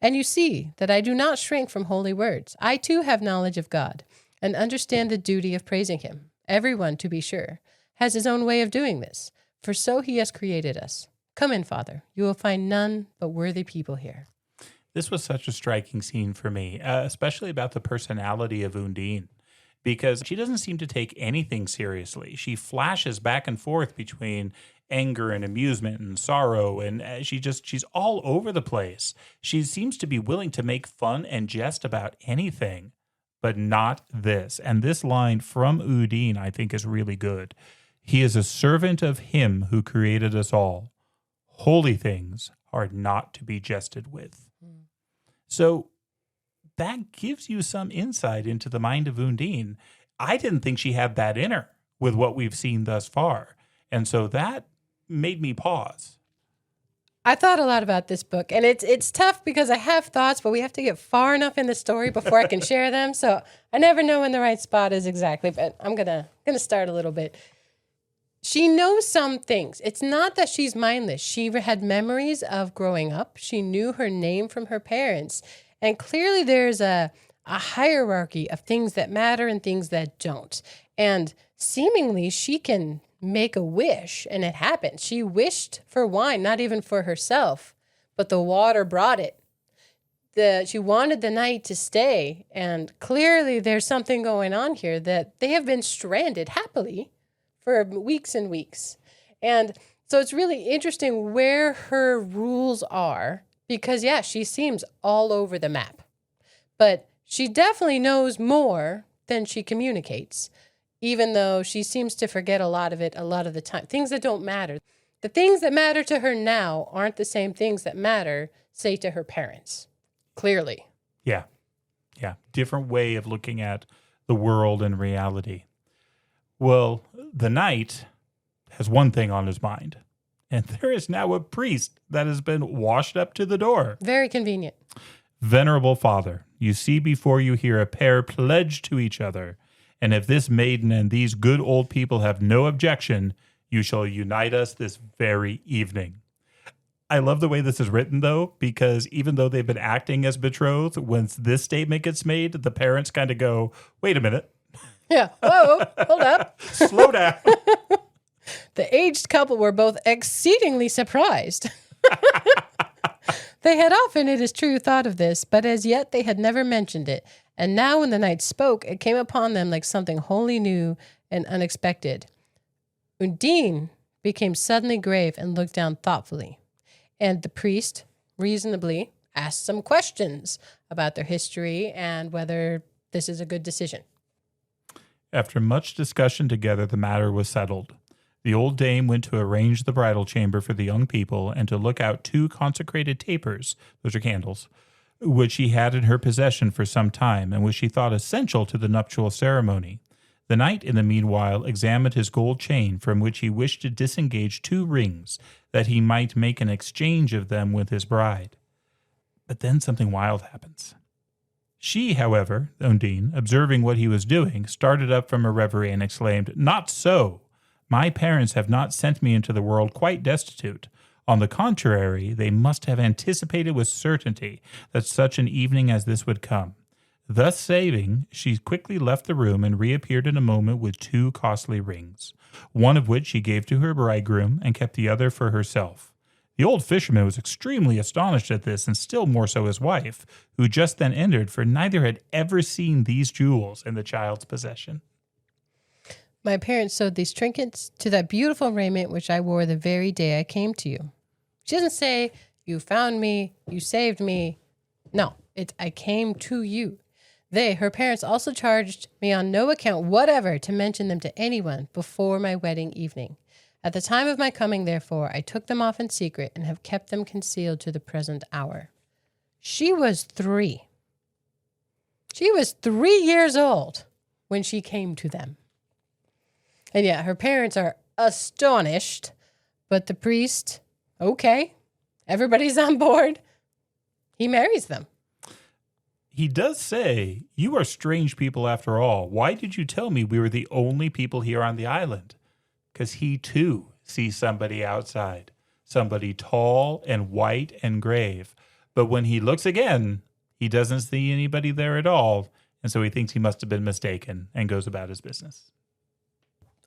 And you see that I do not shrink from holy words. I too have knowledge of God and understand the duty of praising him. Everyone, to be sure, has his own way of doing this, for so he has created us. Come in, Father. You will find none but worthy people here." This was such a striking scene for me, especially about the personality of Undine, because she doesn't seem to take anything seriously. She flashes back and forth between anger and amusement and sorrow, and she's all over the place. She seems to be willing to make fun and jest about anything, but not this. And this line from Undine, I think, is really good. "He is a servant of him who created us all. Holy things are not to be jested with." So that gives you some insight into the mind of Undine. I didn't think she had that in her with what we've seen thus far. And so that made me pause. I thought a lot about this book, and it's tough because I have thoughts, but we have to get far enough in the story before I can share them. So I never know when the right spot is exactly, but I'm gonna start a little bit. She knows some things. It's not that she's mindless. She had memories of growing up. She knew her name from her parents. And clearly there's a hierarchy of things that matter and things that don't. And seemingly she can make a wish, and it happened. She wished for wine, not even for herself, but the water brought it. she wanted the knight to stay, and clearly there's something going on here that they have been stranded happily for weeks and weeks. And so it's really interesting where her rules are because, yeah, she seems all over the map. But she definitely knows more than she communicates, even though she seems to forget a lot of it a lot of the time. Things that don't matter. The things that matter to her now aren't the same things that matter, say, to her parents. Clearly. Yeah. Different way of looking at the world and reality. Well, the knight has one thing on his mind, and there is now a priest that has been washed up to the door. Very convenient. Venerable father, you see before you here a pair pledged to each other, and if this maiden and these good old people have no objection, you shall unite us this very evening. I love the way this is written, though, because even though they've been acting as betrothed, when this statement gets made, the parents kind of go, wait a minute. Yeah. Whoa, hold up. Slow down. The aged couple were both exceedingly surprised. They had often, it is true, thought of this, but as yet they had never mentioned it. And now when the knight spoke, it came upon them like something wholly new and unexpected. Undine became suddenly grave and looked down thoughtfully. And the priest, reasonably, asked some questions about their history and whether this is a good decision. After much discussion together, the matter was settled. The old dame went to arrange the bridal chamber for the young people and to look out 2 consecrated tapers, those are candles, which she had in her possession for some time and which she thought essential to the nuptial ceremony. The knight, in the meanwhile, examined his gold chain from which he wished to disengage 2 rings that he might make an exchange of them with his bride. But then something wild happens. She, however, Undine, observing what he was doing, started up from her reverie and exclaimed, "Not so! My parents have not sent me into the world quite destitute. On the contrary, they must have anticipated with certainty that such an evening as this would come." Thus saying, she quickly left the room and reappeared in a moment with 2 costly rings, one of which she gave to her bridegroom and kept the other for herself. The old fisherman was extremely astonished at this, and still more so his wife, who just then entered, for neither had ever seen these jewels in the child's possession. My parents sewed these trinkets to that beautiful raiment which I wore the very day I came to you. She doesn't say, you found me, you saved me. No, it's I came to you. They, her parents, also charged me on no account whatever to mention them to anyone before my wedding evening. At the time of my coming, therefore, I took them off in secret and have kept them concealed to the present hour. She was 3. She was 3 years old when she came to them. And yeah, her parents are astonished, but the priest, okay, everybody's on board. He marries them. He does say, "You are strange people after all. Why did you tell me we were the only people here on the island?" Because he too sees somebody outside, somebody tall and white and grave. But when he looks again, he doesn't see anybody there at all. And so he thinks he must have been mistaken and goes about his business.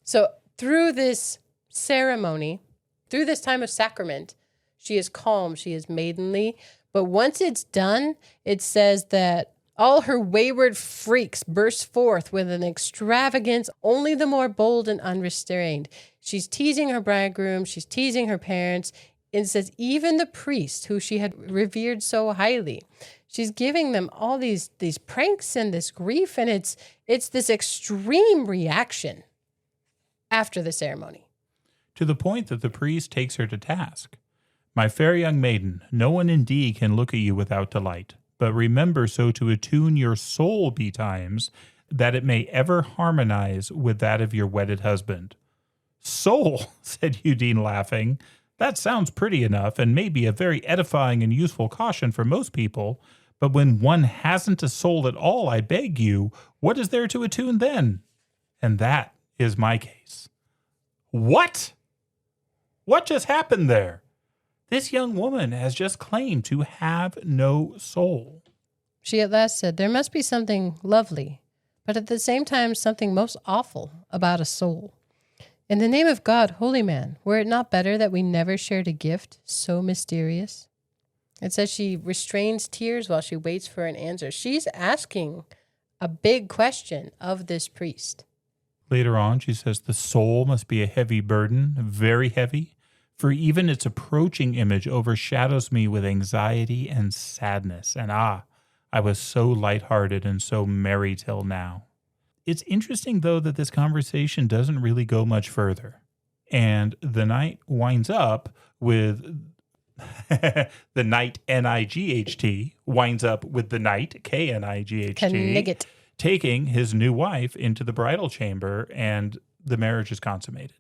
So through this ceremony, through this time of sacrament, she is calm, she is maidenly. But once it's done, it says that all her wayward freaks burst forth with an extravagance only the more bold and unrestrained. She's teasing her bridegroom, she's teasing her parents. It says even the priest who she had revered so highly. She's giving them all these pranks and this grief, and it's this extreme reaction after the ceremony. To the point that the priest takes her to task. "My fair young maiden, no one indeed can look at you without delight. But remember so to attune your soul betimes, that it may ever harmonize with that of your wedded husband." "Soul," said Undine, laughing. "That sounds pretty enough, and may be a very edifying and useful caution for most people. But when one hasn't a soul at all, I beg you, what is there to attune then? And that is my case." What? What just happened there? This young woman has just claimed to have no soul. She at last said, "There must be something lovely, but at the same time something most awful about a soul. In the name of God, holy man, were it not better that we never shared a gift so mysterious?" It says she restrains tears while she waits for an answer. She's asking a big question of this priest. Later on, she says, the soul must be a heavy burden, very heavy, for even its approaching image overshadows me with anxiety and sadness. And I was so lighthearted and so merry till now. It's interesting, though, that this conversation doesn't really go much further. And the night winds up with the knight, N-I-G-H-T, winds up with the knight, K-N-I-G-H-T, Knigget. taking his new wife into the bridal chamber, and the marriage is consummated.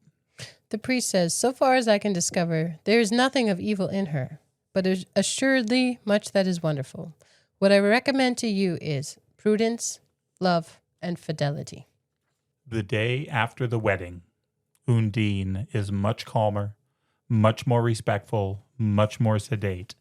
The priest says, so far as I can discover, there is nothing of evil in her, but assuredly much that is wonderful. What I recommend to you is prudence, love, and fidelity. The day after the wedding, Undine is much calmer, much more respectful, much more sedate.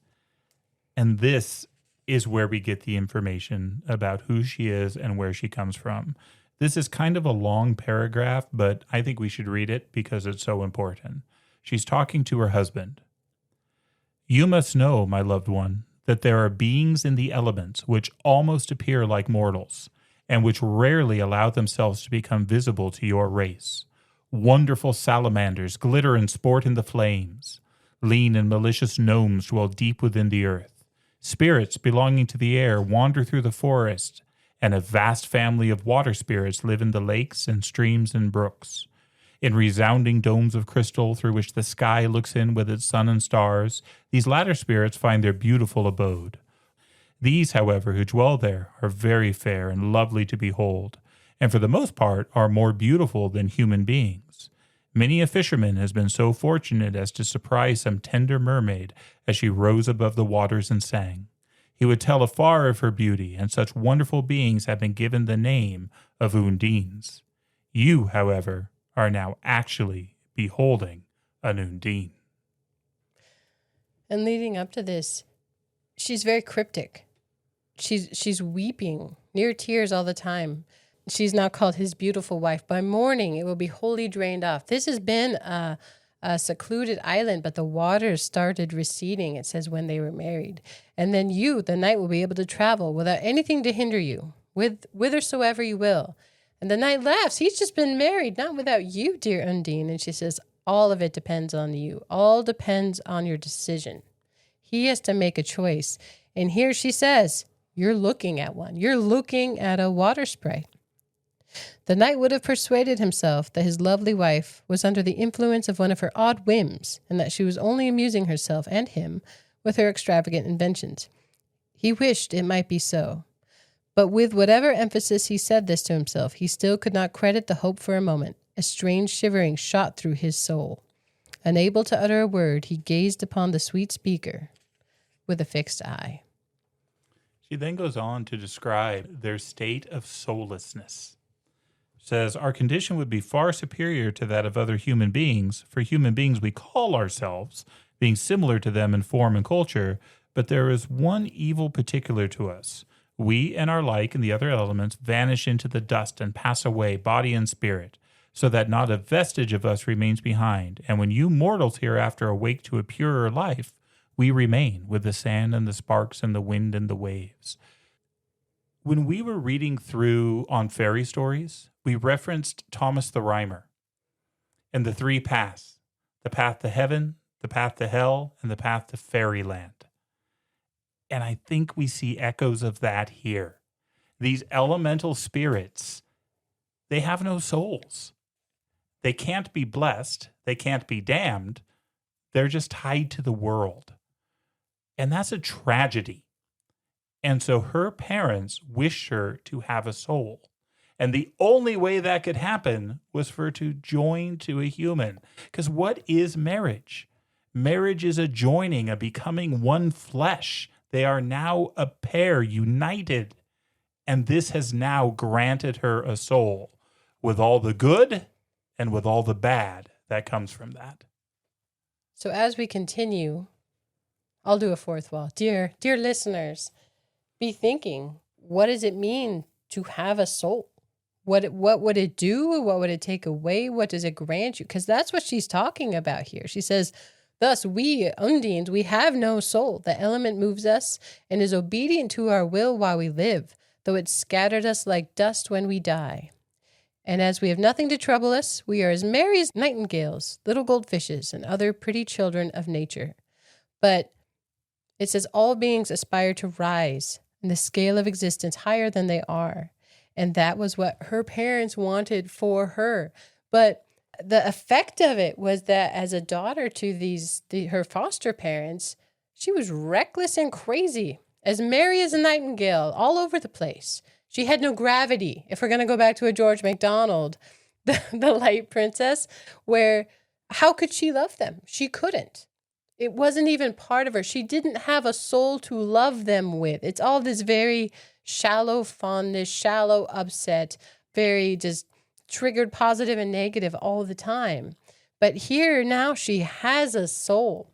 And this is where we get the information about who she is and where she comes from. This is kind of a long paragraph, but I think we should read it because it's so important. She's talking to her husband. You must know, my loved one, that there are beings in the elements which almost appear like mortals, and which rarely allow themselves to become visible to your race. Wonderful salamanders glitter and sport in the flames. Lean and malicious gnomes dwell deep within the earth. Spirits belonging to the air wander through the forest, and a vast family of water spirits live in the lakes and streams and brooks. In resounding domes of crystal through which the sky looks in with its sun and stars, these latter spirits find their beautiful abode. These, however, who dwell there are very fair and lovely to behold, and for the most part are more beautiful than human beings. Many a fisherman has been so fortunate as to surprise some tender mermaid as she rose above the waters and sang. He would tell afar of her beauty, and such wonderful beings have been given the name of Undines. You, however, are now actually beholding an Undine. And leading up to this, she's very cryptic. She's weeping, near tears all the time. She's now called his beautiful wife. By morning, it will be wholly drained off. This has been a secluded island, but the waters started receding, it says, when they were married. And then you, the knight, will be able to travel without anything to hinder you, whithersoever you will. And the knight laughs. He's just been married, not without you, dear Undine. And she says, all of it depends on you. All depends on your decision. He has to make a choice. And here she says, you're looking at one. You're looking at a water sprite. The knight would have persuaded himself that his lovely wife was under the influence of one of her odd whims, and that she was only amusing herself and him with her extravagant inventions. He wished it might be so. But with whatever emphasis he said this to himself, he still could not credit the hope for a moment. A strange shivering shot through his soul. Unable to utter a word, he gazed upon the sweet speaker with a fixed eye. She then goes on to describe their state of soullessness. Says, our condition would be far superior to that of other human beings. For human beings we call ourselves, being similar to them in form and culture, but there is one evil particular to us. We and our like in the other elements vanish into the dust and pass away, body and spirit, so that not a vestige of us remains behind. And when you mortals hereafter awake to a purer life, we remain with the sand and the sparks and the wind and the waves. When we were reading through on fairy stories, we referenced Thomas the Rhymer and the three paths: the path to heaven, the path to hell, and the path to fairyland. And I think we see echoes of that here. These elemental spirits, they have no souls. They can't be blessed. They can't be damned. They're just tied to the world. And that's a tragedy. And so her parents wished her to have a soul. And the only way that could happen was for her to join to a human. Because what is marriage? Marriage is a joining, a becoming one flesh. They are now a pair, united. And this has now granted her a soul with all the good and with all the bad that comes from that. So as we continue, I'll do a fourth wall. Dear listeners, be thinking, what does it mean to have a soul? What would it do? What would it take away? What does it grant you? Because that's what she's talking about here. She says, Thus, we, Undines, we have no soul. The element moves us and is obedient to our will while we live, though it scattered us like dust when we die. And as we have nothing to trouble us, we are as merry as nightingales, little goldfishes, and other pretty children of nature. But it says all beings aspire to rise in the scale of existence higher than they are. And that was what her parents wanted for her. But the effect of it was that as a daughter to her foster parents, she was reckless and crazy, as merry as a nightingale, all over the place. She had no gravity. If we're going to go back to a George MacDonald, the Light Princess, where how could she love them? She couldn't. It wasn't even part of her. She didn't have a soul to love them with. It's all this very shallow fondness, shallow upset, very just triggered positive and negative all the time. But here now she has a soul.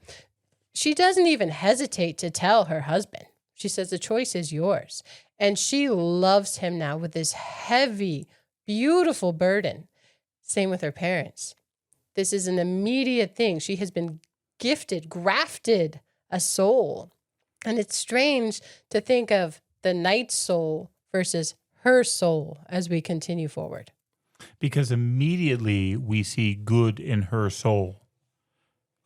She doesn't even hesitate to tell her husband. She says, the choice is yours. And she loves him now with this heavy, beautiful burden. Same with her parents. This is an immediate thing. She has been gifted, grafted a soul. And it's strange to think of the knight's soul versus her soul as we continue forward. Because immediately we see good in her soul.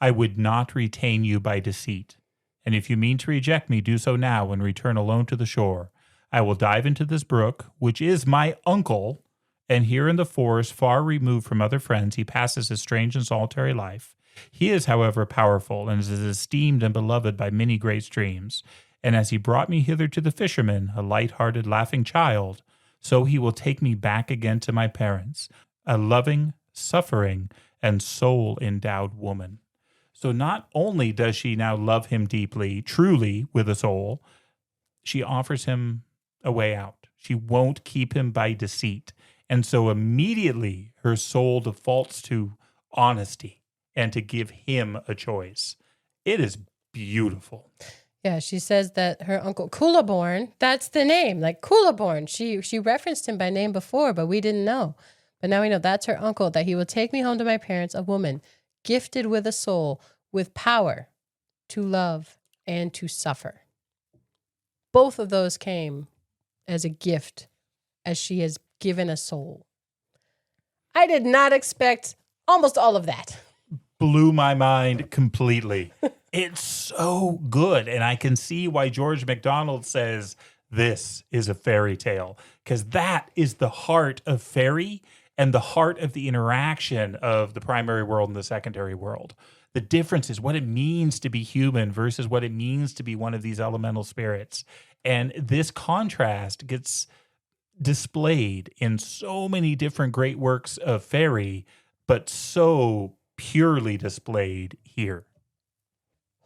I would not retain you by deceit. And if you mean to reject me, do so now and return alone to the shore. I will dive into this brook, which is my uncle, and here in the forest, far removed from other friends, he passes a strange and solitary life. He is, however, powerful, and is esteemed and beloved by many great streams. And as he brought me hither to the fishermen, a light-hearted, laughing child, so he will take me back again to my parents, a loving, suffering, and soul-endowed woman. So not only does she now love him deeply, truly, with a soul, she offers him a way out. She won't keep him by deceit. And so immediately her soul defaults to honesty and to give him a choice. It is beautiful. Yeah, she says that her uncle Culeborn, that's the name, like Culeborn. She referenced him by name before, but we didn't know. But now we know that's her uncle, that he will take me home to my parents, a woman gifted with a soul, with power to love and to suffer. Both of those came as a gift, as she has given a soul. I did not expect almost all of that. Blew my mind completely. It's so good. And I can see why George MacDonald says this is a fairy tale, because that is the heart of fairy and the heart of the interaction of the primary world and the secondary world. The difference is what it means to be human versus what it means to be one of these elemental spirits. And this contrast gets displayed in so many different great works of fairy, but so purely displayed here.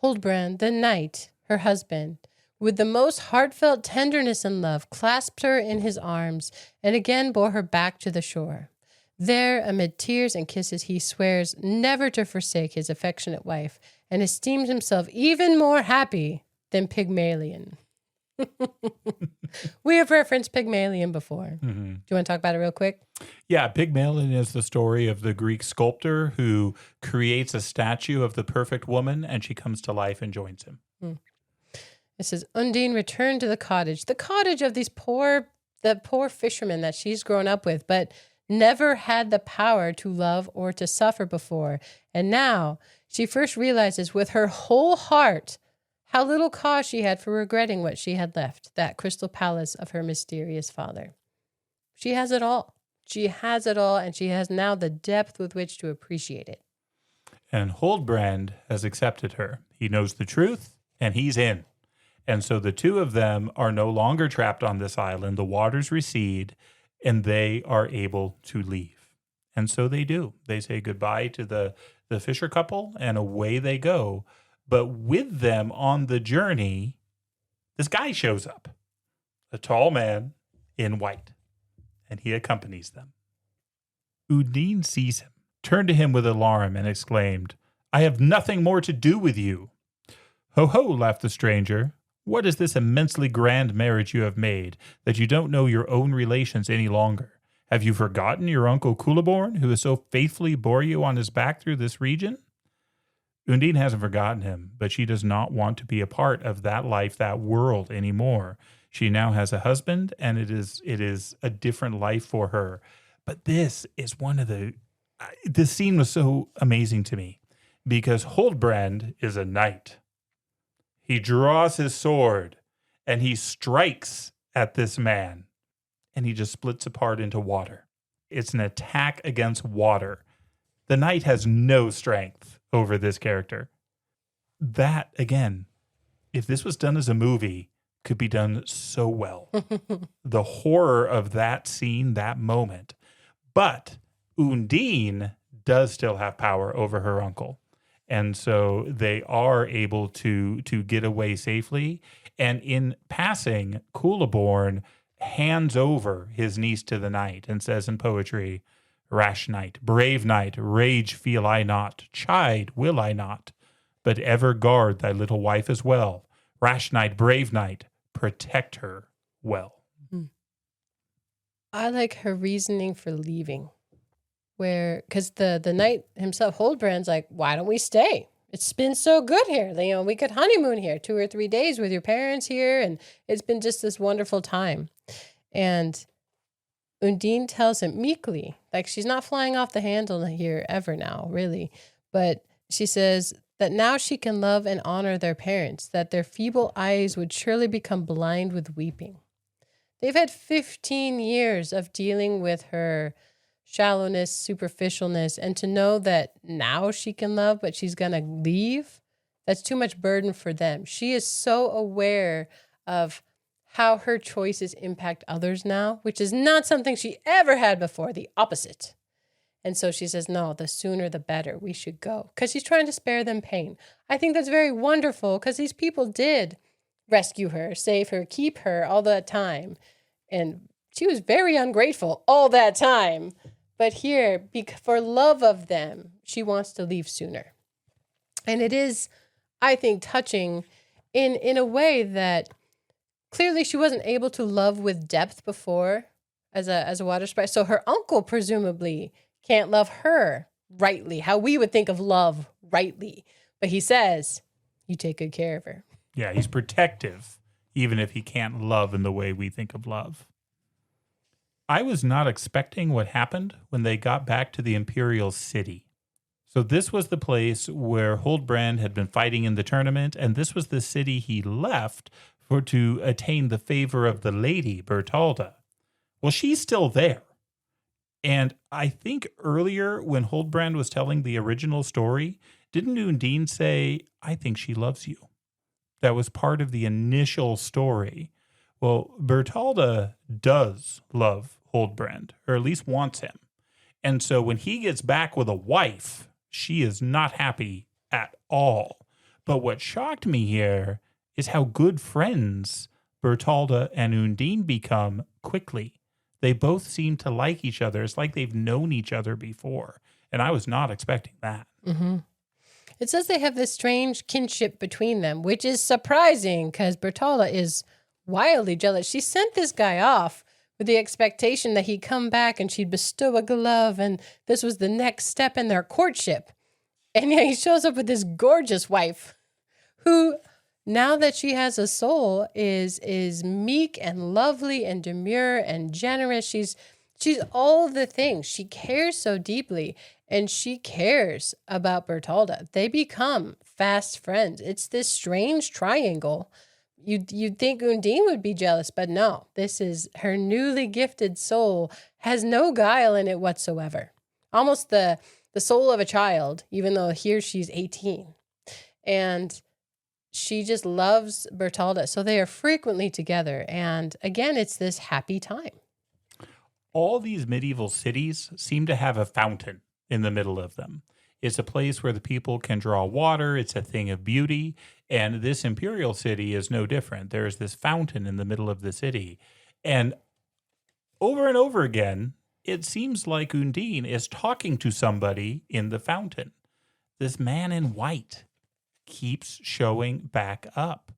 Huldbrand, the knight, her husband, with the most heartfelt tenderness and love, clasped her in his arms and again bore her back to the shore. There, amid tears and kisses, he swears never to forsake his affectionate wife and esteems himself even more happy than Pygmalion. We have referenced Pygmalion before. Mm-hmm. Do you want to talk about it real quick? Yeah, Pygmalion is the story of the Greek sculptor who creates a statue of the perfect woman, and she comes to life and joins him. It says, Undine returned to the cottage of the poor fishermen that she's grown up with, but never had the power to love or to suffer before. And now she first realizes with her whole heart how little cause she had for regretting what she had left, that crystal palace of her mysterious father. She has it all. She has it all, and she has now the depth with which to appreciate it. And Huldbrand has accepted her. He knows the truth, and he's in. And so the two of them are no longer trapped on this island. The waters recede, and they are able to leave. And so they do. They say goodbye to the fisher couple, and away they go. But with them on the journey, this guy shows up, a tall man in white, and he accompanies them. Undine sees him, turned to him with alarm, and exclaimed, "I have nothing more to do with you." "Ho, ho," laughed the stranger. "What is this immensely grand marriage you have made, that you don't know your own relations any longer? Have you forgotten your uncle Culeborn, who has so faithfully bore you on his back through this region?" Undine hasn't forgotten him, but she does not want to be a part of that life, that world anymore. She now has a husband, and it is a different life for her. But this is one of the this scene was so amazing to me because Huldbrand is a knight. He draws his sword and he strikes at this man, and he just splits apart into water. It's an attack against water. The knight has no strength over this character. That, again, if this was done as a movie, could be done so well. The horror of that scene, that moment. But Undine does still have power over her uncle. And so they are able to get away safely. And in passing, Culeborn hands over his niece to the knight and says in poetry, "Rash knight, brave knight, rage feel I not, chide will I not, but ever guard thy little wife as well. Rash knight, brave knight, protect her well." I like her reasoning for leaving, because the knight himself, Huldbrand's like, why don't we stay? It's been so good here. We could honeymoon here 2 or 3 days with your parents here, and it's been just this wonderful time. And Undine tells him meekly, like she's not flying off the handle here ever now, really. But she says that now she can love and honor their parents, that their feeble eyes would surely become blind with weeping. They've had 15 years of dealing with her shallowness, superficialness, and to know that now she can love, but she's going to leave, that's too much burden for them. She is so aware of how her choices impact others now, which is not something she ever had before, the opposite. And so she says, no, the sooner the better, we should go, because she's trying to spare them pain. I think that's very wonderful, because these people did rescue her, save her, keep her all that time. And she was very ungrateful all that time. But here, for love of them, she wants to leave sooner. And it is, I think, touching in a way that clearly she wasn't able to love with depth before as a water sprite. So her uncle presumably can't love her rightly, how we would think of love rightly. But he says, you take good care of her. Yeah, he's protective, even if he can't love in the way we think of love. I was not expecting what happened when they got back to the Imperial City. So this was the place where Huldbrand had been fighting in the tournament, and this was the city he left to attain the favor of the lady, Bertalda. Well, she's still there. And I think earlier when Huldbrand was telling the original story, didn't Undine say, I think she loves you? That was part of the initial story. Well, Bertalda does love Huldbrand, or at least wants him. And so when he gets back with a wife, she is not happy at all. But what shocked me here is how good friends Bertalda and Undine become quickly. They both seem to like each other. It's like they've known each other before. And I was not expecting that. Mm-hmm. It says they have this strange kinship between them, which is surprising because Bertalda is wildly jealous. She sent this guy off with the expectation that he'd come back and she'd bestow a glove, and this was the next step in their courtship. And yeah, he shows up with this gorgeous wife who, now that she has a soul, is meek and lovely and demure and generous. She's all the things. She cares so deeply, and she cares about Bertalda. They become fast friends. It's this strange triangle. You'd think Undine would be jealous, but no. This is her newly gifted soul, has no guile in it whatsoever. Almost the soul of a child, even though here she's 18. And she just loves Bertalda. So they are frequently together. And again, it's this happy time. All these medieval cities seem to have a fountain in the middle of them. It's a place where the people can draw water. It's a thing of beauty. And this imperial city is no different. There's this fountain in the middle of the city. And over again, it seems like Undine is talking to somebody in the fountain. This man in white keeps showing back up.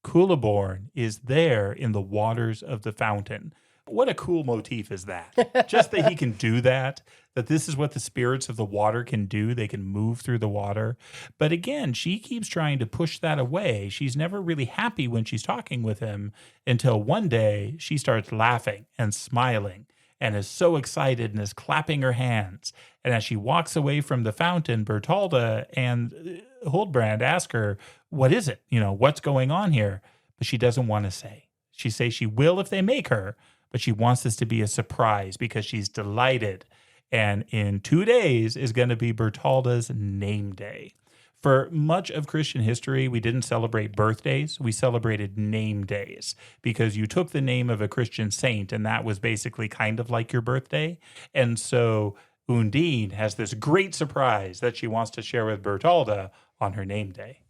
Culeborn is there in the waters of the fountain. What a cool motif is that? Just that he can do that this is what the spirits of the water can do. They can move through the water. But again, she keeps trying to push that away. She's never really happy when she's talking with him until one day she starts laughing and smiling and is so excited and is clapping her hands. And as she walks away from the fountain, Bertalda and Huldbrand ask her, what is it? What's going on here? But she doesn't want to say. She says she will if they make her, but she wants this to be a surprise because she's delighted. And in 2 days is going to be Bertalda's name day. For much of Christian history, we didn't celebrate birthdays. We celebrated name days because you took the name of a Christian saint, and that was basically kind of like your birthday. And so Undine has this great surprise that she wants to share with Bertalda on her name day.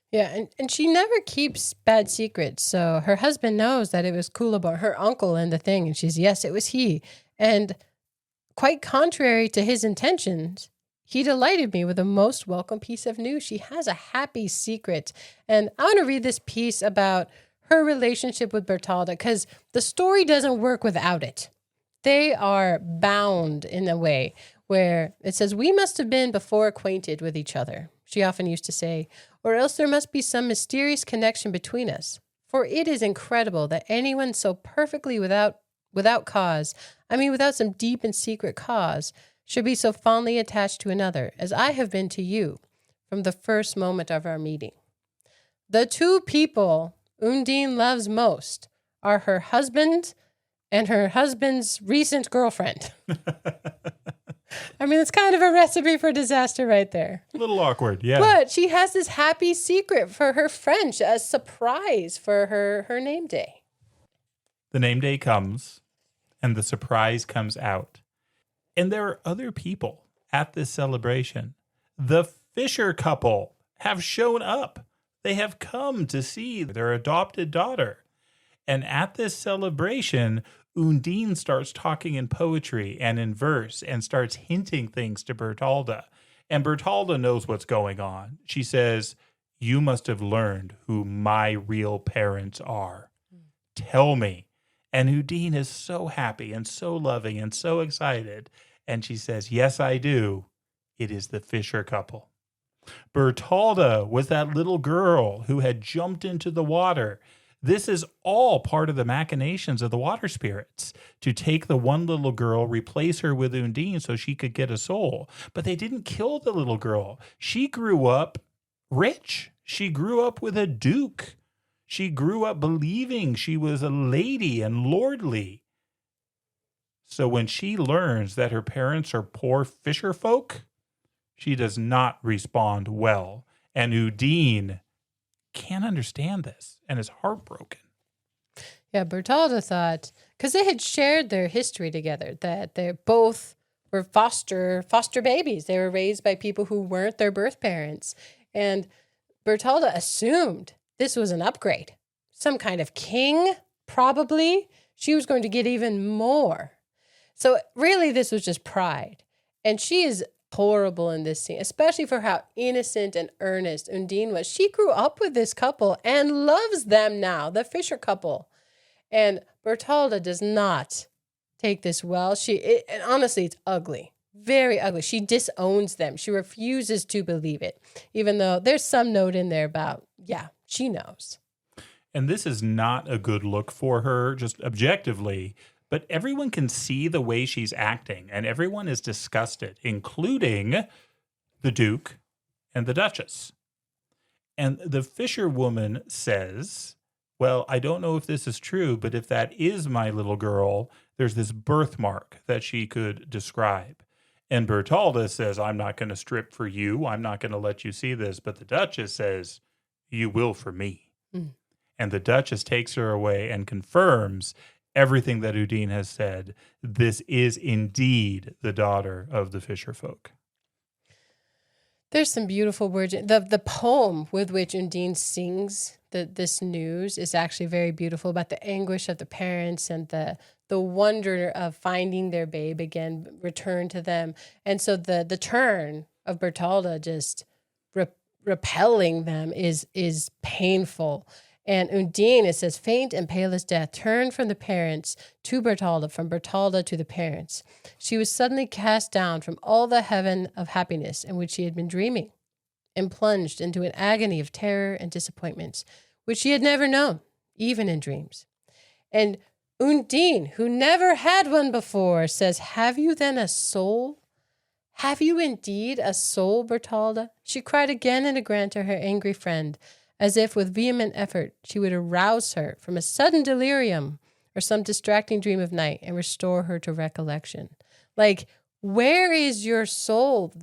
Yeah, and she never keeps bad secrets. So her husband knows that it was Culabar, her uncle, and the thing. And she's, yes, it was he. And quite contrary to his intentions, he delighted me with a most welcome piece of news. She has a happy secret. And I want to read this piece about her relationship with Bertalda because the story doesn't work without it. They are bound in a way where it says, we must have been before acquainted with each other. She often used to say, or else there must be some mysterious connection between us. For it is incredible that anyone so perfectly without cause, without some deep and secret cause, should be so fondly attached to another, as I have been to you from the first moment of our meeting. The two people Undine loves most are her husband and her husband's recent girlfriend. It's kind of a recipe for disaster right there. A little awkward, yeah. But she has this happy secret for her friend, a surprise for her name day. The name day comes, and the surprise comes out. And there are other people at this celebration. The Fisher couple have shown up. They have come to see their adopted daughter. And at this celebration, Undine starts talking in poetry and in verse and starts hinting things to Bertalda. And Bertalda knows what's going on. She says, you must have learned who my real parents are. Tell me. And Undine is so happy and so loving and so excited. And she says, yes, I do. It is the Fisher couple. Bertalda was that little girl who had jumped into the water. This is all part of the machinations of the water spirits to take the one little girl, replace her with Undine so she could get a soul. But they didn't kill the little girl. She grew up rich. She grew up with a duke. She grew up believing she was a lady and lordly. So when she learns that her parents are poor fisher folk, she does not respond well. And Undine can't understand this and is heartbroken. Yeah, Bertalda thought, because they had shared their history together, that they both were foster babies. They were raised by people who weren't their birth parents. And Bertalda assumed this was an upgrade. Some kind of king, probably. She was going to get even more. So really, this was just pride. And she is horrible in this scene, especially for how innocent and earnest Undine was. She grew up with this couple and loves them now, the Fisher couple. And Bertalda does not take this well. And honestly, it's ugly, very ugly. She disowns them. She refuses to believe it, even though there's some note in there about, yeah, she knows. And this is not a good look for her, just objectively. But everyone can see the way she's acting, and everyone is disgusted, including the Duke and the Duchess. And the fisherwoman says, well, I don't know if this is true, but if that is my little girl, there's this birthmark that she could describe. And Bertalda says, I'm not going to strip for you. I'm not going to let you see this. But the Duchess says, you will for me. Mm. And the Duchess takes her away and confirms everything that Undine has said. This is indeed the daughter of the Fisher folk. There's some beautiful words. The poem with which Undine sings this news is actually very beautiful, about the anguish of the parents and the wonder of finding their babe again, return to them. And so the turn of Bertalda just repelling them is painful. And Undine, it says, faint and pale as death, turned from the parents to Bertalda, from Bertalda to the parents. She was suddenly cast down from all the heaven of happiness in which she had been dreaming, and plunged into an agony of terror and disappointments, which she had never known, even in dreams. And Undine, who never had one before, says, have you then a soul? Have you indeed a soul, Bertalda? She cried again and again to her angry friend, as if with vehement effort she would arouse her from a sudden delirium or some distracting dream of night and restore her to recollection. Like, where is your soul?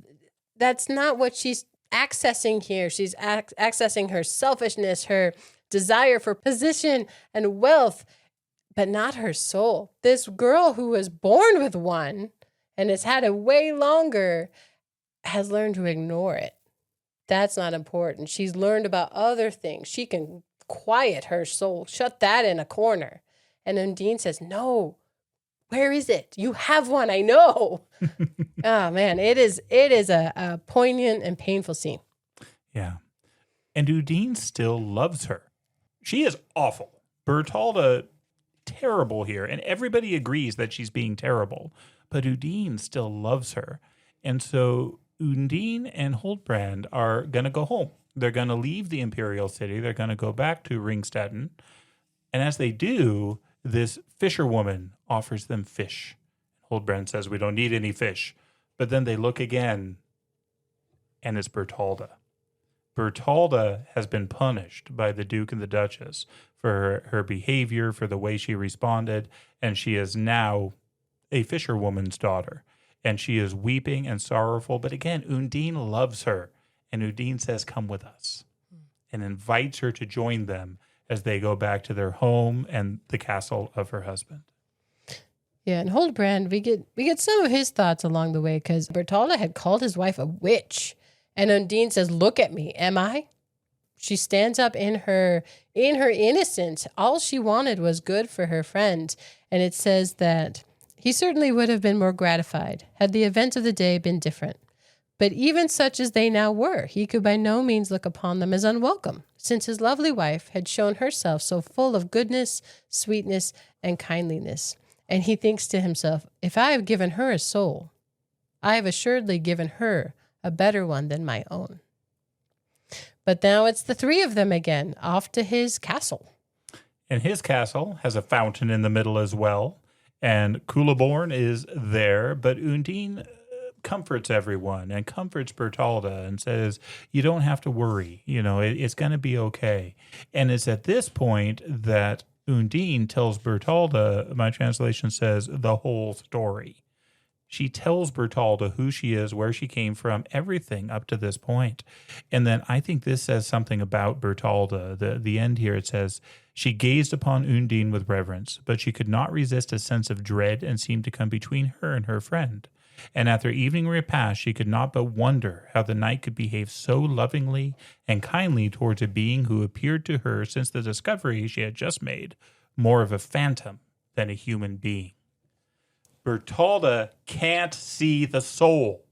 That's not what she's accessing here. She's accessing her selfishness, her desire for position and wealth, but not her soul. This girl who was born with one and has had it way longer has learned to ignore it. That's not important. She's learned about other things. She can quiet her soul, shut that in a corner. And Undine says, no, where is it? You have one, I know. Oh, man, it is a poignant and painful scene. Yeah. And Undine still loves her. She is awful. Bertalda, terrible here. And everybody agrees that she's being terrible. But Undine still loves her. And so Undine and Huldbrand are going to go home. They're going to leave the imperial city. They're going to go back to Ringstetten. And as they do, this fisherwoman offers them fish. Huldbrand says, we don't need any fish. But then they look again, and it's Bertalda. Bertalda has been punished by the Duke and the Duchess for her behavior, for the way she responded, and she is now a fisherwoman's daughter. And she is weeping and sorrowful. But again, Undine loves her. And Undine says, come with us. And invites her to join them as they go back to their home and the castle of her husband. Yeah, and Huldbrand, we get some of his thoughts along the way, because Bertalda had called his wife a witch. And Undine says, look at me, am I? She stands up in her innocence. All she wanted was good for her friend. And it says that he certainly would have been more gratified had the events of the day been different. But even such as they now were, he could by no means look upon them as unwelcome, since his lovely wife had shown herself so full of goodness, sweetness, and kindliness. And he thinks to himself, if I have given her a soul, I have assuredly given her a better one than my own. But now it's the three of them again, off to his castle. And his castle has a fountain in the middle as well. And Culeborn is there, but Undine comforts everyone and comforts Bertalda and says, you don't have to worry. You know, it's going to be okay. And it's at this point that Undine tells Bertalda, my translation says, the whole story. She tells Bertalda who she is, where she came from, everything up to this point. And then I think this says something about Bertalda. The end here, it says, she gazed upon Undine with reverence, but she could not resist a sense of dread and seemed to come between her and her friend. And at their evening repast, she could not but wonder how the knight could behave so lovingly and kindly towards a being who appeared to her, since the discovery she had just made, more of a phantom than a human being. Bertalda can't see the soul.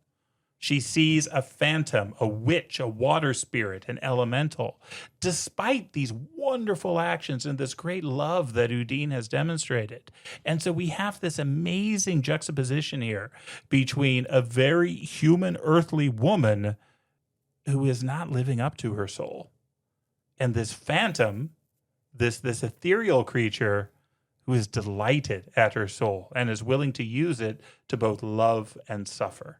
She sees a phantom, a witch, a water spirit, an elemental. Despite these wonderful actions and this great love that Undine has demonstrated. And so we have this amazing juxtaposition here between a very human, earthly woman who is not living up to her soul, and this phantom, this ethereal creature who is delighted at her soul and is willing to use it to both love and suffer.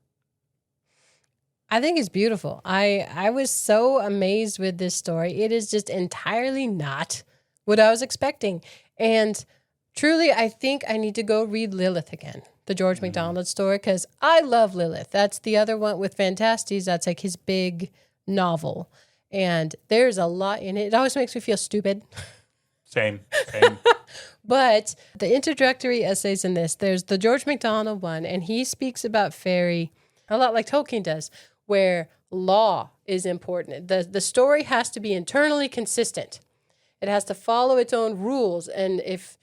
I think it's beautiful. I was so amazed with this story. It is just entirely not what I was expecting. And truly, I think I need to go read Lilith again, the George MacDonald story, because I love Lilith. That's the other one with Fantastes. That's like his big novel. And there's a lot in it. It always makes me feel stupid. Same. But the introductory essays in this, there's the George MacDonald one, and he speaks about fairy a lot like Tolkien does, where law is important. The story has to be internally consistent. It has to follow its own rules. And if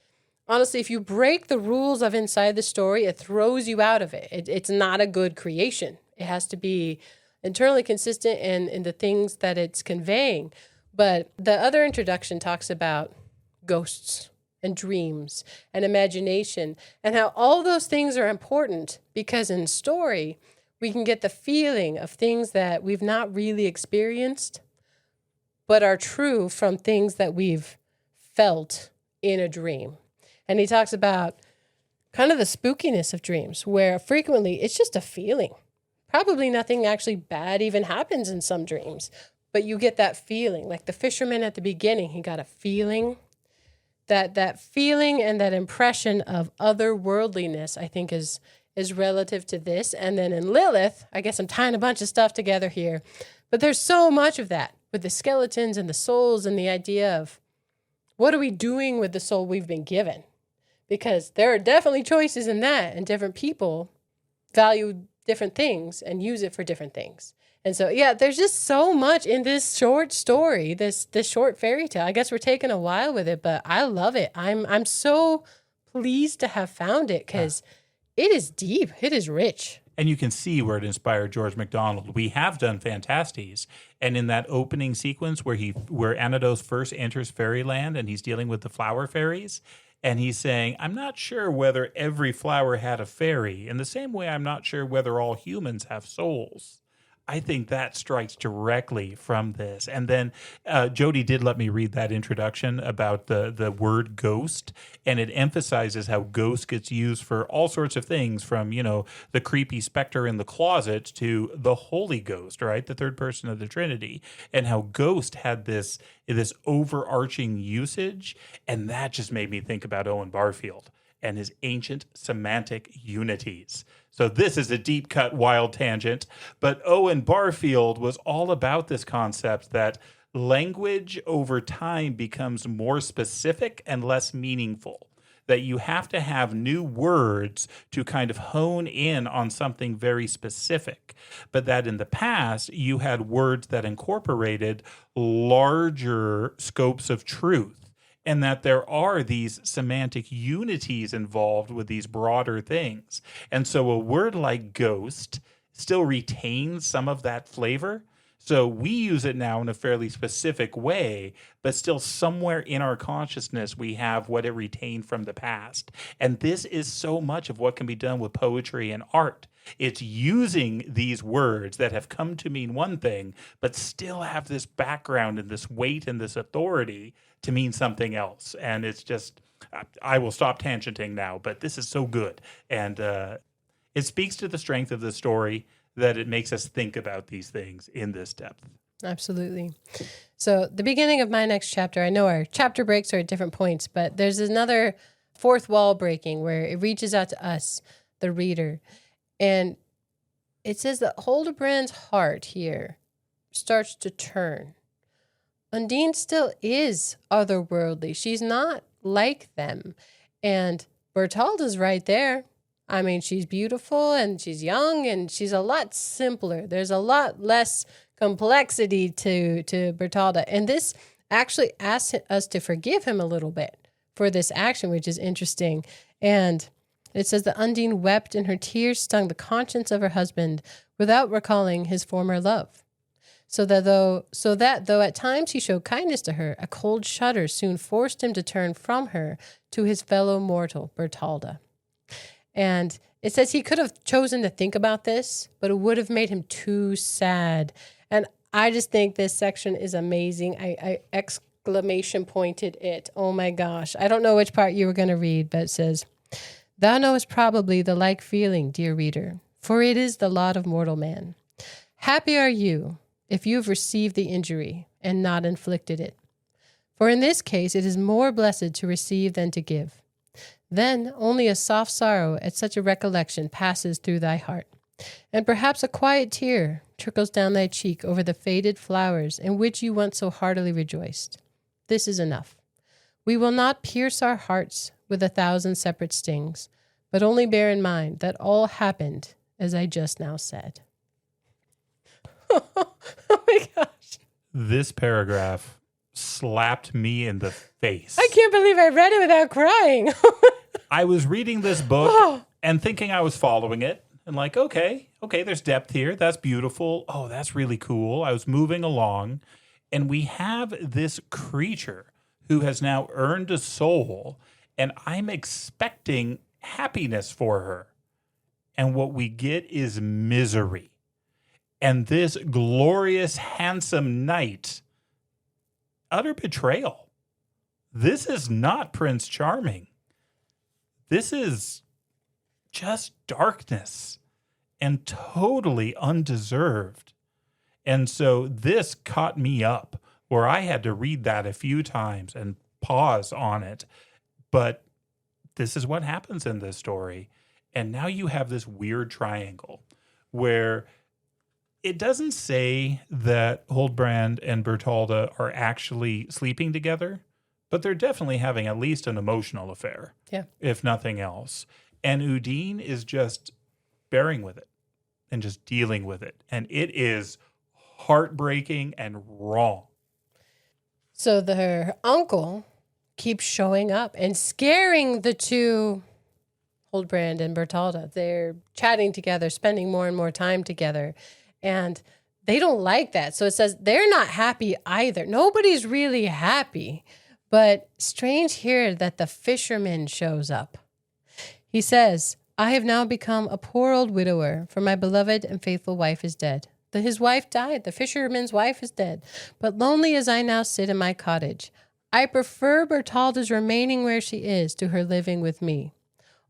you break the rules of inside the story, it throws you out of it. It's not a good creation. It has to be internally consistent in the things that it's conveying. But the other introduction talks about ghosts and dreams and imagination and how all those things are important because in story, we can get the feeling of things that we've not really experienced, but are true from things that we've felt in a dream. And he talks about kind of the spookiness of dreams, where frequently it's just a feeling. Probably nothing actually bad even happens in some dreams, but you get that feeling. Like the fisherman at the beginning, he got a feeling. That feeling and that impression of otherworldliness, I think, is relative to this. And then in Lilith, I guess I'm tying a bunch of stuff together here, but there's so much of that with the skeletons and the souls and the idea of what are we doing with the soul we've been given? Because there are definitely choices in that, and different people value different things and use it for different things. And so, yeah, there's just so much in this short story, this short fairy tale. I guess we're taking a while with it, but I love it. I'm so pleased to have found it because it is deep. It is rich. And you can see where it inspired George MacDonald. We have done Fantasties, and in that opening sequence where Anados first enters fairyland and he's dealing with the flower fairies, and he's saying, I'm not sure whether every flower had a fairy, in the same way I'm not sure whether all humans have souls. I think that strikes directly from this. And then Jody did let me read that introduction about the word ghost, and it emphasizes how ghost gets used for all sorts of things, from, the creepy specter in the closet to the Holy Ghost, right? The third person of the Trinity, and how ghost had this overarching usage. And that just made me think about Owen Barfield and his ancient semantic unities. So this is a deep cut wild tangent, but Owen Barfield was all about this concept that language over time becomes more specific and less meaningful, that you have to have new words to kind of hone in on something very specific, but that in the past you had words that incorporated larger scopes of truth. And that there are these semantic unities involved with these broader things. And so a word like ghost still retains some of that flavor. So we use it now in a fairly specific way, but still somewhere in our consciousness, we have what it retained from the past. And this is so much of what can be done with poetry and art. It's using these words that have come to mean one thing, but still have this background and this weight and this authority to mean something else. And it's just, I will stop tangenting now, but this is so good. And it speaks to the strength of the story that it makes us think about these things in this depth. Absolutely. So the beginning of my next chapter, I know our chapter breaks are at different points, but there's another fourth wall breaking where it reaches out to us, the reader. And it says that Hildebrand's heart here starts to turn. Undine still is otherworldly. She's not like them. And Bertalda's right there. I mean, she's beautiful and she's young and she's a lot simpler. There's a lot less complexity to Bertalda. And this actually asks us to forgive him a little bit for this action, which is interesting. And it says that Undine wept and her tears stung the conscience of her husband without recalling his former love. So that though at times he showed kindness to her, a cold shudder soon forced him to turn from her to his fellow mortal, Bertalda. And it says he could have chosen to think about this, but it would have made him too sad. And I just think this section is amazing. I exclamation pointed it. Oh my gosh. I don't know which part you were going to read, but it says, "Thou knowest probably the like feeling, dear reader, for it is the lot of mortal man. Happy are you if you have received the injury and not inflicted it. For in this case it is more blessed to receive than to give. Then only a soft sorrow at such a recollection passes through thy heart, and perhaps a quiet tear trickles down thy cheek over the faded flowers in which you once so heartily rejoiced. This is enough. We will not pierce our hearts with 1,000 separate stings, but only bear in mind that all happened as I just now said." Oh my gosh. This paragraph slapped me in the face. I can't believe I read it without crying. I was reading this book and thinking I was following it and like, okay, there's depth here. That's beautiful. Oh, that's really cool. I was moving along. And we have this creature who has now earned a soul, and I'm expecting happiness for her. And what we get is misery. And this glorious, handsome knight, utter betrayal. This is not Prince Charming. This is just darkness and totally undeserved. And so this caught me up where I had to read that a few times and pause on it. But this is what happens in this story. And now you have this weird triangle where it doesn't say that Huldbrand and Bertalda are actually sleeping together, but they're definitely having at least an emotional affair, if nothing else. And Undine is just bearing with it and just dealing with it. And it is heartbreaking and wrong. So her uncle keeps showing up and scaring the two, Huldbrand and Bertalda. They're chatting together, spending more and more time together. And they don't like that. So it says they're not happy either. Nobody's really happy. But strange here that the fisherman shows up. He says, I have now become a poor old widower, for my beloved and faithful wife is dead. His wife died. The fisherman's wife is dead. But lonely as I now sit in my cottage, I prefer Bertalda's remaining where she is to her living with me.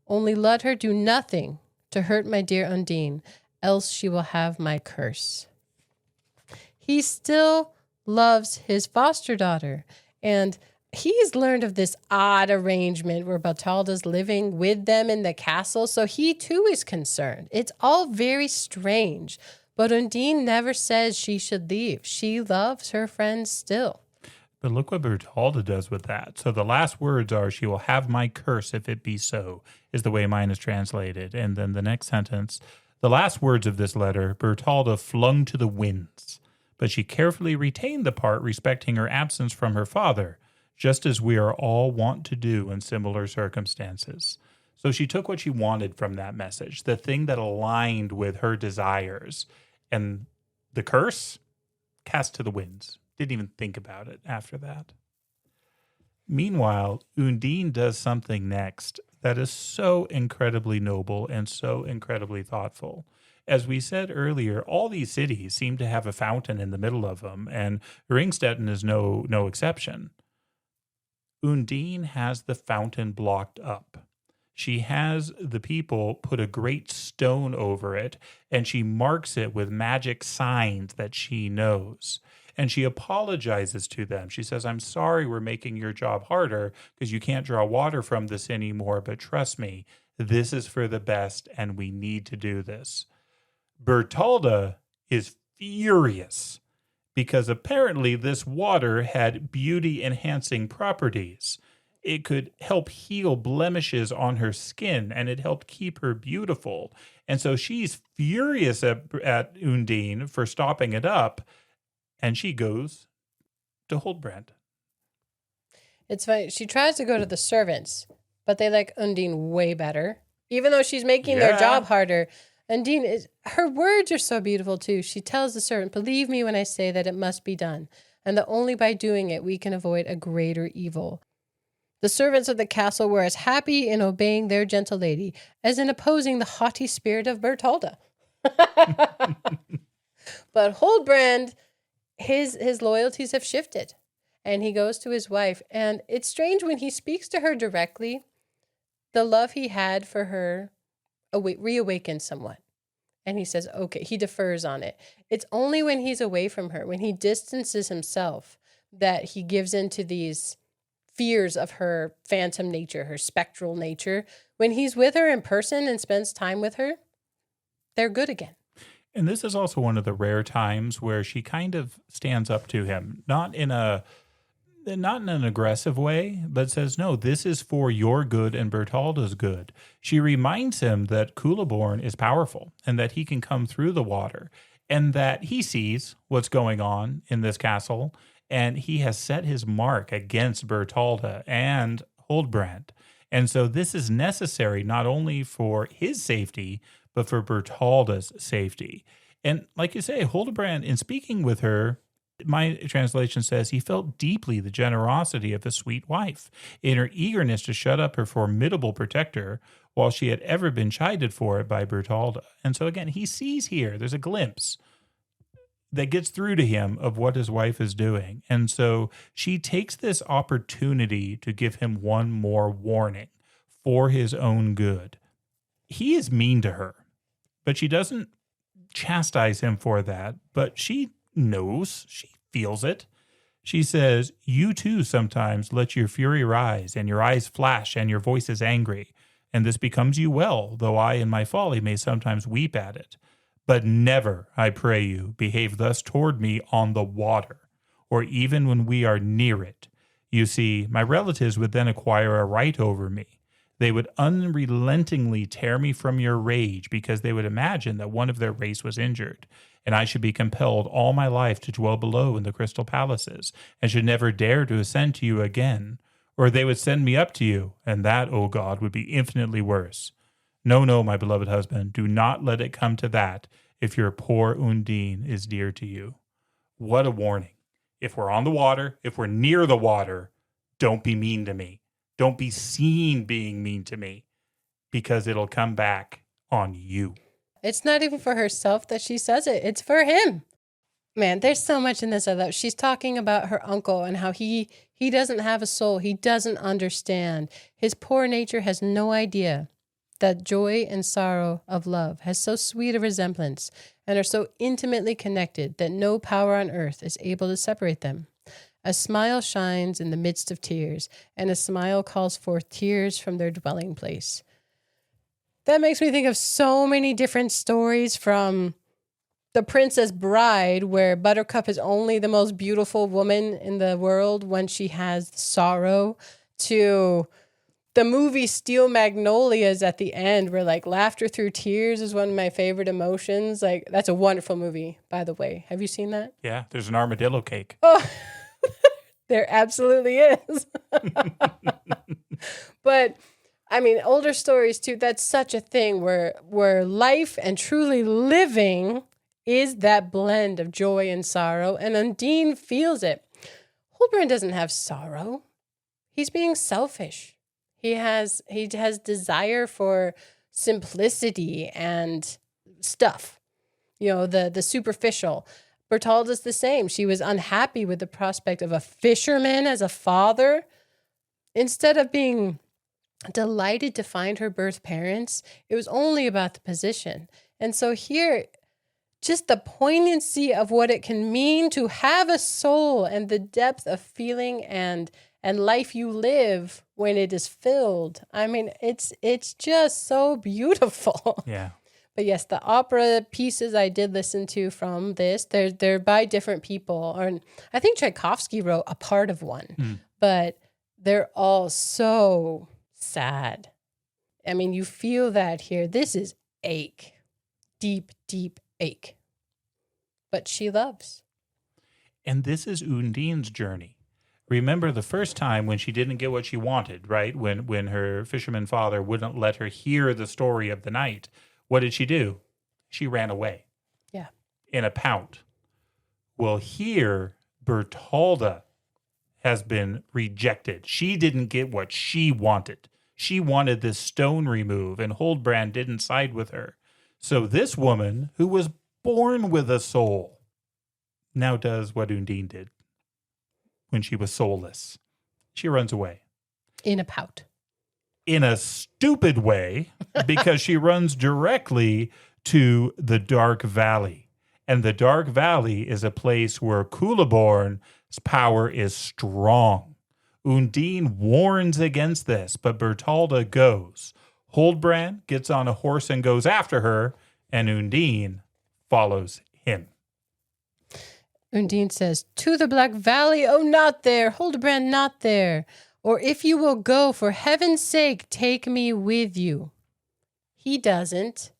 Only let her do nothing to hurt my dear Undine, else she will have my curse. He still loves his foster daughter, and he's learned of this odd arrangement where Bertalda's living with them in the castle, so he too is concerned. It's all very strange. But Undine never says she should leave. She loves her friends still. But look what Bertalda does with that. So the last words are, she will have my curse if it be so, is the way mine is translated. And then the next sentence, the last words of this letter, Bertalda flung to the winds. But she carefully retained the part respecting her absence from her father, just as we are all wont to do in similar circumstances. So she took what she wanted from that message, the thing that aligned with her desires. And the curse, cast to the winds. Didn't even think about it after that. Meanwhile, Undine does something next that is so incredibly noble and so incredibly thoughtful. As we said earlier, all these cities seem to have a fountain in the middle of them, and Ringstetten is no exception. Undine has the fountain blocked up. She has the people put a great stone over it, and she marks it with magic signs that she knows. And she apologizes to them. She says, I'm sorry we're making your job harder because you can't draw water from this anymore, but trust me, this is for the best, and we need to do this. Bertalda is furious because apparently this water had beauty-enhancing properties. It could help heal blemishes on her skin, and it helped keep her beautiful. And so she's furious at Undine for stopping it up, and she goes to Huldbrand. It's funny. She tries to go to the servants, but they like Undine way better. Even though she's making their job harder, Undine her words are so beautiful too. She tells the servant, believe me when I say that it must be done, and that only by doing it we can avoid a greater evil. The servants of the castle were as happy in obeying their gentle lady as in opposing the haughty spirit of Bertalda. But Huldbrand, his loyalties have shifted, and he goes to his wife. And it's strange when he speaks to her directly, the love he had for her reawakens somewhat. And he says, okay, he defers on it. It's only when he's away from her, when he distances himself, that he gives into these fears of her phantom nature, her spectral nature. When he's with her in person and spends time with her, they're good again. And this is also one of the rare times where she kind of stands up to him, not in an aggressive way, but says, no, this is for your good and Bertalda's good. She reminds him that Culeborn is powerful and that he can come through the water and that he sees what's going on in this castle, and he has set his mark against Bertalda and Huldbrand. And so this is necessary not only for his safety, but for Bertalda's safety. And like you say, Huldbrand, in speaking with her, my translation says he felt deeply the generosity of his sweet wife in her eagerness to shut up her formidable protector while she had ever been chided for it by Bertalda. And so again, he sees here, there's a glimpse that gets through to him of what his wife is doing. And so she takes this opportunity to give him one more warning for his own good. He is mean to her, but she doesn't chastise him for that, but she knows, she feels it. She says, "You too sometimes let your fury rise, and your eyes flash, and your voice is angry, and this becomes you well, though I in my folly may sometimes weep at it. But never, I pray you, behave thus toward me on the water, or even when we are near it. You see, my relatives would then acquire a right over me. They would unrelentingly tear me from your rage because they would imagine that one of their race was injured, and I should be compelled all my life to dwell below in the crystal palaces, and should never dare to ascend to you again. Or they would send me up to you, and that, O God, would be infinitely worse. No, no, my beloved husband, do not let it come to that if your poor Undine is dear to you." What a warning. If we're on the water, if we're near the water, don't be mean to me. Don't be seen being mean to me, because it'll come back on you. It's not even for herself that she says it. It's for him. Man, there's so much in this I love. She's talking about her uncle and how he doesn't have a soul. He doesn't understand. His poor nature has no idea that joy and sorrow of love has so sweet a resemblance and are so intimately connected that no power on earth is able to separate them. A smile shines in the midst of tears, and a smile calls forth tears from their dwelling place. That makes me think of so many different stories, from The Princess Bride, where Buttercup is only the most beautiful woman in the world when she has sorrow, to the movie Steel Magnolias at the end, where like laughter through tears is one of my favorite emotions. Like, that's a wonderful movie, by the way. Have you seen that? Yeah, there's an armadillo cake. Oh, there absolutely is. But I mean, older stories too, that's such a thing where life and truly living is that blend of joy and sorrow, and Undine feels it. Huldbrand doesn't have sorrow. He's being selfish. He has desire for simplicity and stuff, the superficial. Bertalda's the same. She was unhappy with the prospect of a fisherman as a father. Instead of being delighted to find her birth parents, it was only about the position. And so here, just the poignancy of what it can mean to have a soul and the depth of feeling and life you live when it is filled. I mean, it's just so beautiful. Yeah. But yes, the opera pieces I did listen to from this, they're by different people. Or I think Tchaikovsky wrote a part of one, but they're all so sad. I mean, you feel that here. This is ache, deep, deep ache. But she loves. And this is Undine's journey. Remember the first time when she didn't get what she wanted, right? When her fisherman father wouldn't let her hear the story of the night. What did she do? She ran away. Yeah. In a pout. Well, here, Bertalda has been rejected. She didn't get what she wanted. She wanted this stone removed, and Huldbrand didn't side with her. So this woman, who was born with a soul, now does what Undine did when she was soulless. She runs away. In a pout. In a stupid way, because she runs directly to the Dark Valley. And the Dark Valley is a place where Culeborn's power is strong. Undine warns against this, but Bertalda goes. Huldbrand gets on a horse and goes after her, and Undine follows him. Undine says, "To the Black Valley, oh, not there, Huldbrand, not there. Or if you will go, for heaven's sake, take me with you." He doesn't.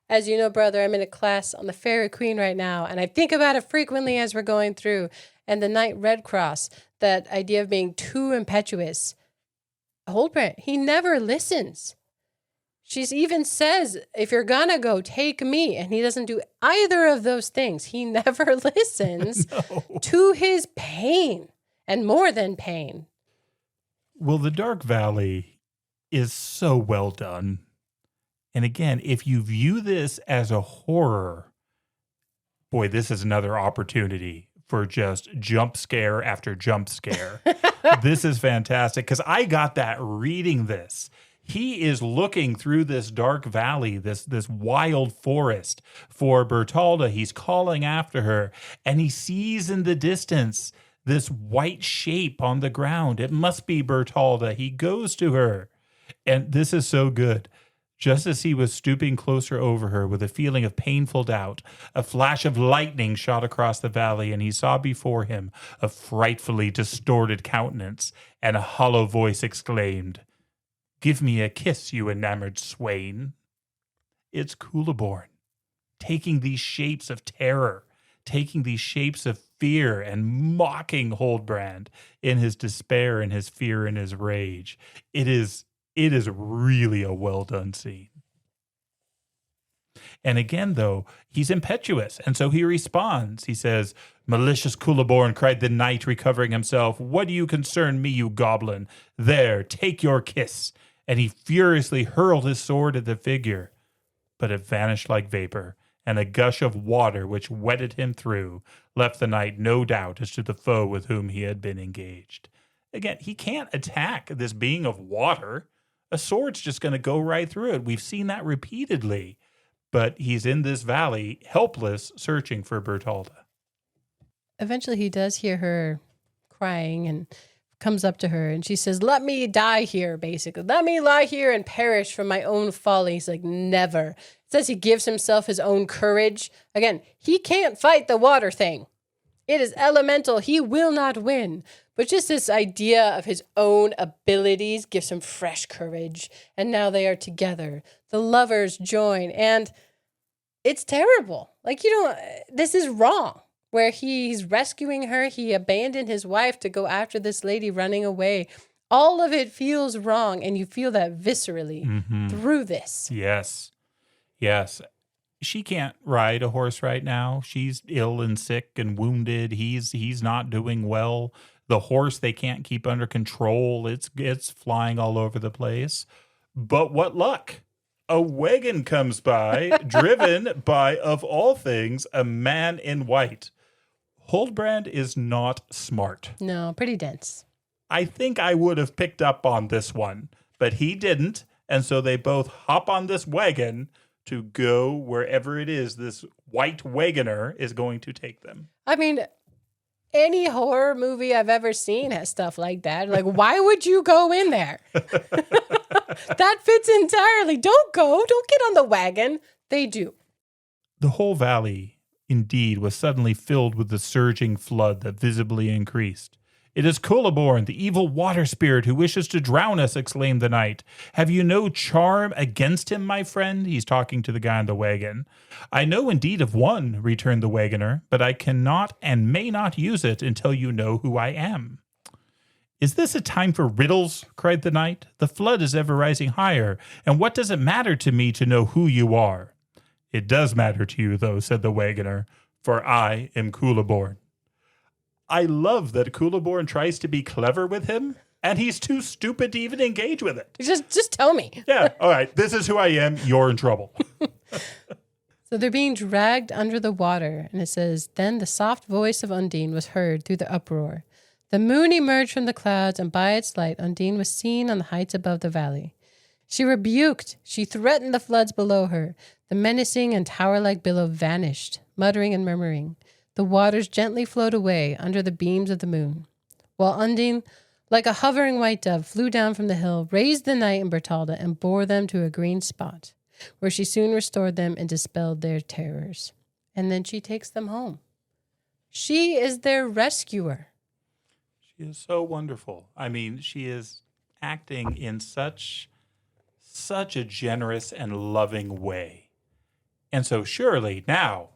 As you know, brother, I'm in a class on the Fairy Queen right now, and I think about it frequently as we're going through. And the Knight Red Cross, that idea of being too impetuous. Huldbrand, he never listens. She even says, if you're gonna go, take me. And he doesn't do either of those things. He never listens to his pain and more than pain. Well, the Dark Valley is so well done. And again, if you view this as a horror, boy, this is another opportunity for just jump scare after jump scare. This is fantastic because I got that reading this. He is looking through this dark valley, this wild forest for Bertalda. He's calling after her, and he sees in the distance this white shape on the ground. It must be Bertalda. He goes to her, and this is so good. Just as he was stooping closer over her with a feeling of painful doubt, a flash of lightning shot across the valley, and he saw before him a frightfully distorted countenance, and a hollow voice exclaimed, "Give me a kiss, you enamored swain." It's Culeborn, taking these shapes of terror, taking these shapes of fear, and mocking Huldbrand in his despair and his fear and his rage. It is really a well-done scene. And again, though, he's impetuous, and so he responds. He says, "Malicious Culeborn," cried the knight, recovering himself, "what do you concern me, you goblin? There, take your kiss." And he furiously hurled his sword at the figure, but it vanished like vapor, and a gush of water which wetted him through left the knight no doubt as to the foe with whom he had been engaged. Again, he can't attack this being of water. A sword's just going to go right through it. We've seen that repeatedly, but he's in this valley, helpless, searching for Bertalda. Eventually, he does hear her crying and comes up to her, and she says, "Let me die here," basically. "Let me lie here and perish from my own folly." He's like, never. It says he gives himself his own courage. Again, he can't fight the water thing. It is elemental. He will not win. But just this idea of his own abilities gives him fresh courage. And now they are together. The lovers join. And it's terrible. Like, this is wrong. Where he's rescuing her, he abandoned his wife to go after this lady running away. All of it feels wrong, and you feel that viscerally through this. Yes. She can't ride a horse right now. She's ill and sick and wounded. He's not doing well. The horse they can't keep under control. It's flying all over the place. But what luck! A wagon comes by, driven by, of all things, a man in white. Huldbrand is not smart. No, pretty dense. I think I would have picked up on this one, but he didn't, and so they both hop on this wagon to go wherever it is this white wagoner is going to take them. I mean, any horror movie I've ever seen has stuff like that. Like, why would you go in there? That fits entirely. Don't go. Don't get on the wagon. They do. The whole valley, indeed, was suddenly filled with the surging flood that visibly increased. "It is Culeborn, the evil water spirit who wishes to drown us," exclaimed the knight. "Have you no charm against him, my friend?" He's talking to the guy in the wagon. "I know indeed of one," returned the wagoner, "but I cannot and may not use it until you know who I am." "Is this a time for riddles?" cried the knight. "The flood is ever rising higher, and what does it matter to me to know who you are?" "It does matter to you, though," said the wagoner, "for I am Culeborn." I love that Culeborn tries to be clever with him, and he's too stupid to even engage with it. Just tell me. Yeah, all right, this is who I am. You're in trouble. So they're being dragged under the water, and it says, "Then the soft voice of Undine was heard through the uproar. The moon emerged from the clouds, and by its light Undine was seen on the heights above the valley. She rebuked, she threatened the floods below her. The menacing and tower-like billow vanished, muttering and murmuring. The waters gently flowed away under the beams of the moon, while Undine, like a hovering white dove, flew down from the hill, raised the knight and Bertalda, and bore them to a green spot, where she soon restored them and dispelled their terrors. And then she takes them home. She is their rescuer." She is so wonderful. I mean, she is acting in such a generous and loving way. And so surely now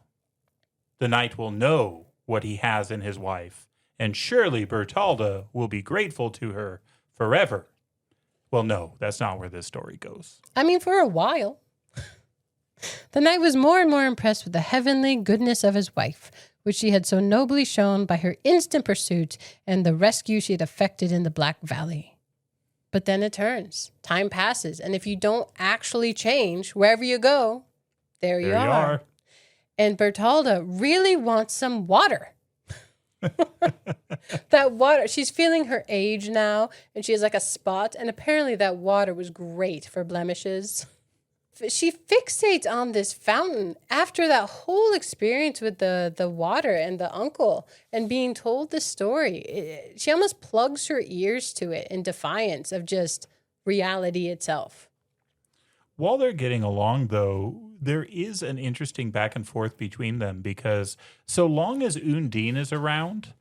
the knight will know what he has in his wife, and surely Bertalda will be grateful to her forever. Well, no, that's not where this story goes. I mean, for a while. The knight was more and more impressed with the heavenly goodness of his wife, which she had so nobly shown by her instant pursuit and the rescue she had effected in the Black Valley. But then it turns. Time passes, and if you don't actually change, wherever you go, there you are. And Bertalda really wants some water. That water, she's feeling her age now, and she has like a spot, and apparently that water was great for blemishes. She fixates on this fountain after that whole experience with the water and the uncle and being told the story. She almost plugs her ears to it in defiance of just reality itself. While they're getting along, though, there is an interesting back and forth between them because so long as Undine is around,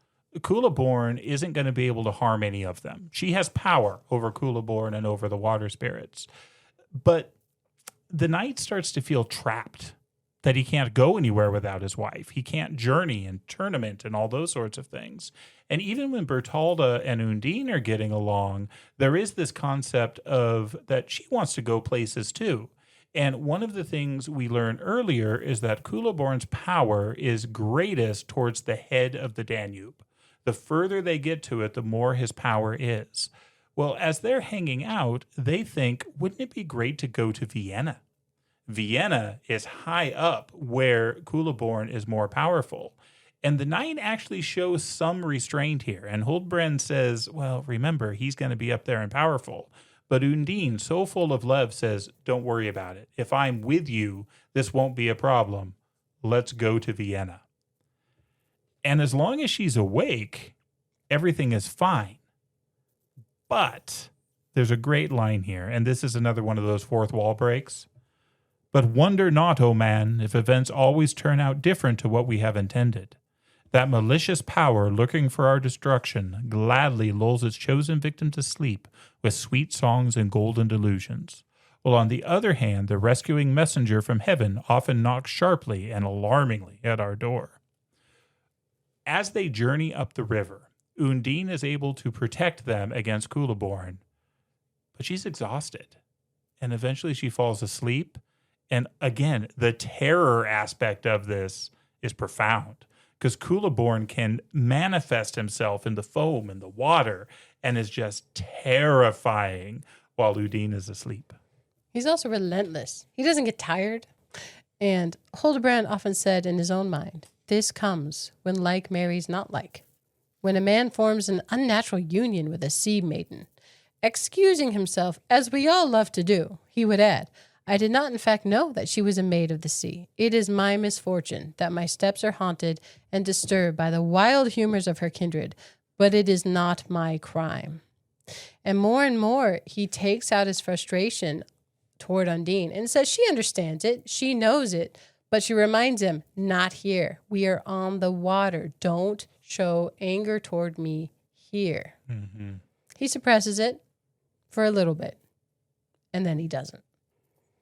Culeborn isn't going to be able to harm any of them. She has power over Culeborn and over the water spirits. But the knight starts to feel trapped, that he can't go anywhere without his wife. He can't journey and tournament and all those sorts of things. And even when Bertalda and Undine are getting along, there is this concept of that she wants to go places too. And one of the things we learned earlier is that Culeborn's power is greatest towards the head of the Danube. The further they get to it, the more his power is. Well, as they're hanging out, they think, wouldn't it be great to go to Vienna? Vienna is high up where Culeborn is more powerful. And the knight actually shows some restraint here. And Huldbrand says, well, remember, he's going to be up there and powerful. But Undine, so full of love, says, don't worry about it. If I'm with you, this won't be a problem. Let's go to Vienna. And as long as she's awake, everything is fine. But there's a great line here, and this is another one of those fourth wall breaks. But wonder not, O man, if events always turn out different to what we have intended. That malicious power lurking for our destruction gladly lulls its chosen victim to sleep with sweet songs and golden delusions. While on the other hand, the rescuing messenger from heaven often knocks sharply and alarmingly at our door. As they journey up the river, Undine is able to protect them against Culeborn, but she's exhausted. And eventually she falls asleep. And again, the terror aspect of this is profound because Culeborn can manifest himself in the foam and the water and is just terrifying while Undine is asleep. He's also relentless. He doesn't get tired. And Hildebrand often said in his own mind, this comes when like marries not like. When a man forms an unnatural union with a sea maiden. Excusing himself, as we all love to do, he would add, I did not in fact know that she was a maid of the sea. It is my misfortune that my steps are haunted and disturbed by the wild humors of her kindred, but it is not my crime. And more, he takes out his frustration toward Undine and says she understands it, she knows it, but she reminds him, not here. We are on the water. Don't show anger toward me here. Mm-hmm. He suppresses it for a little bit, and then he doesn't.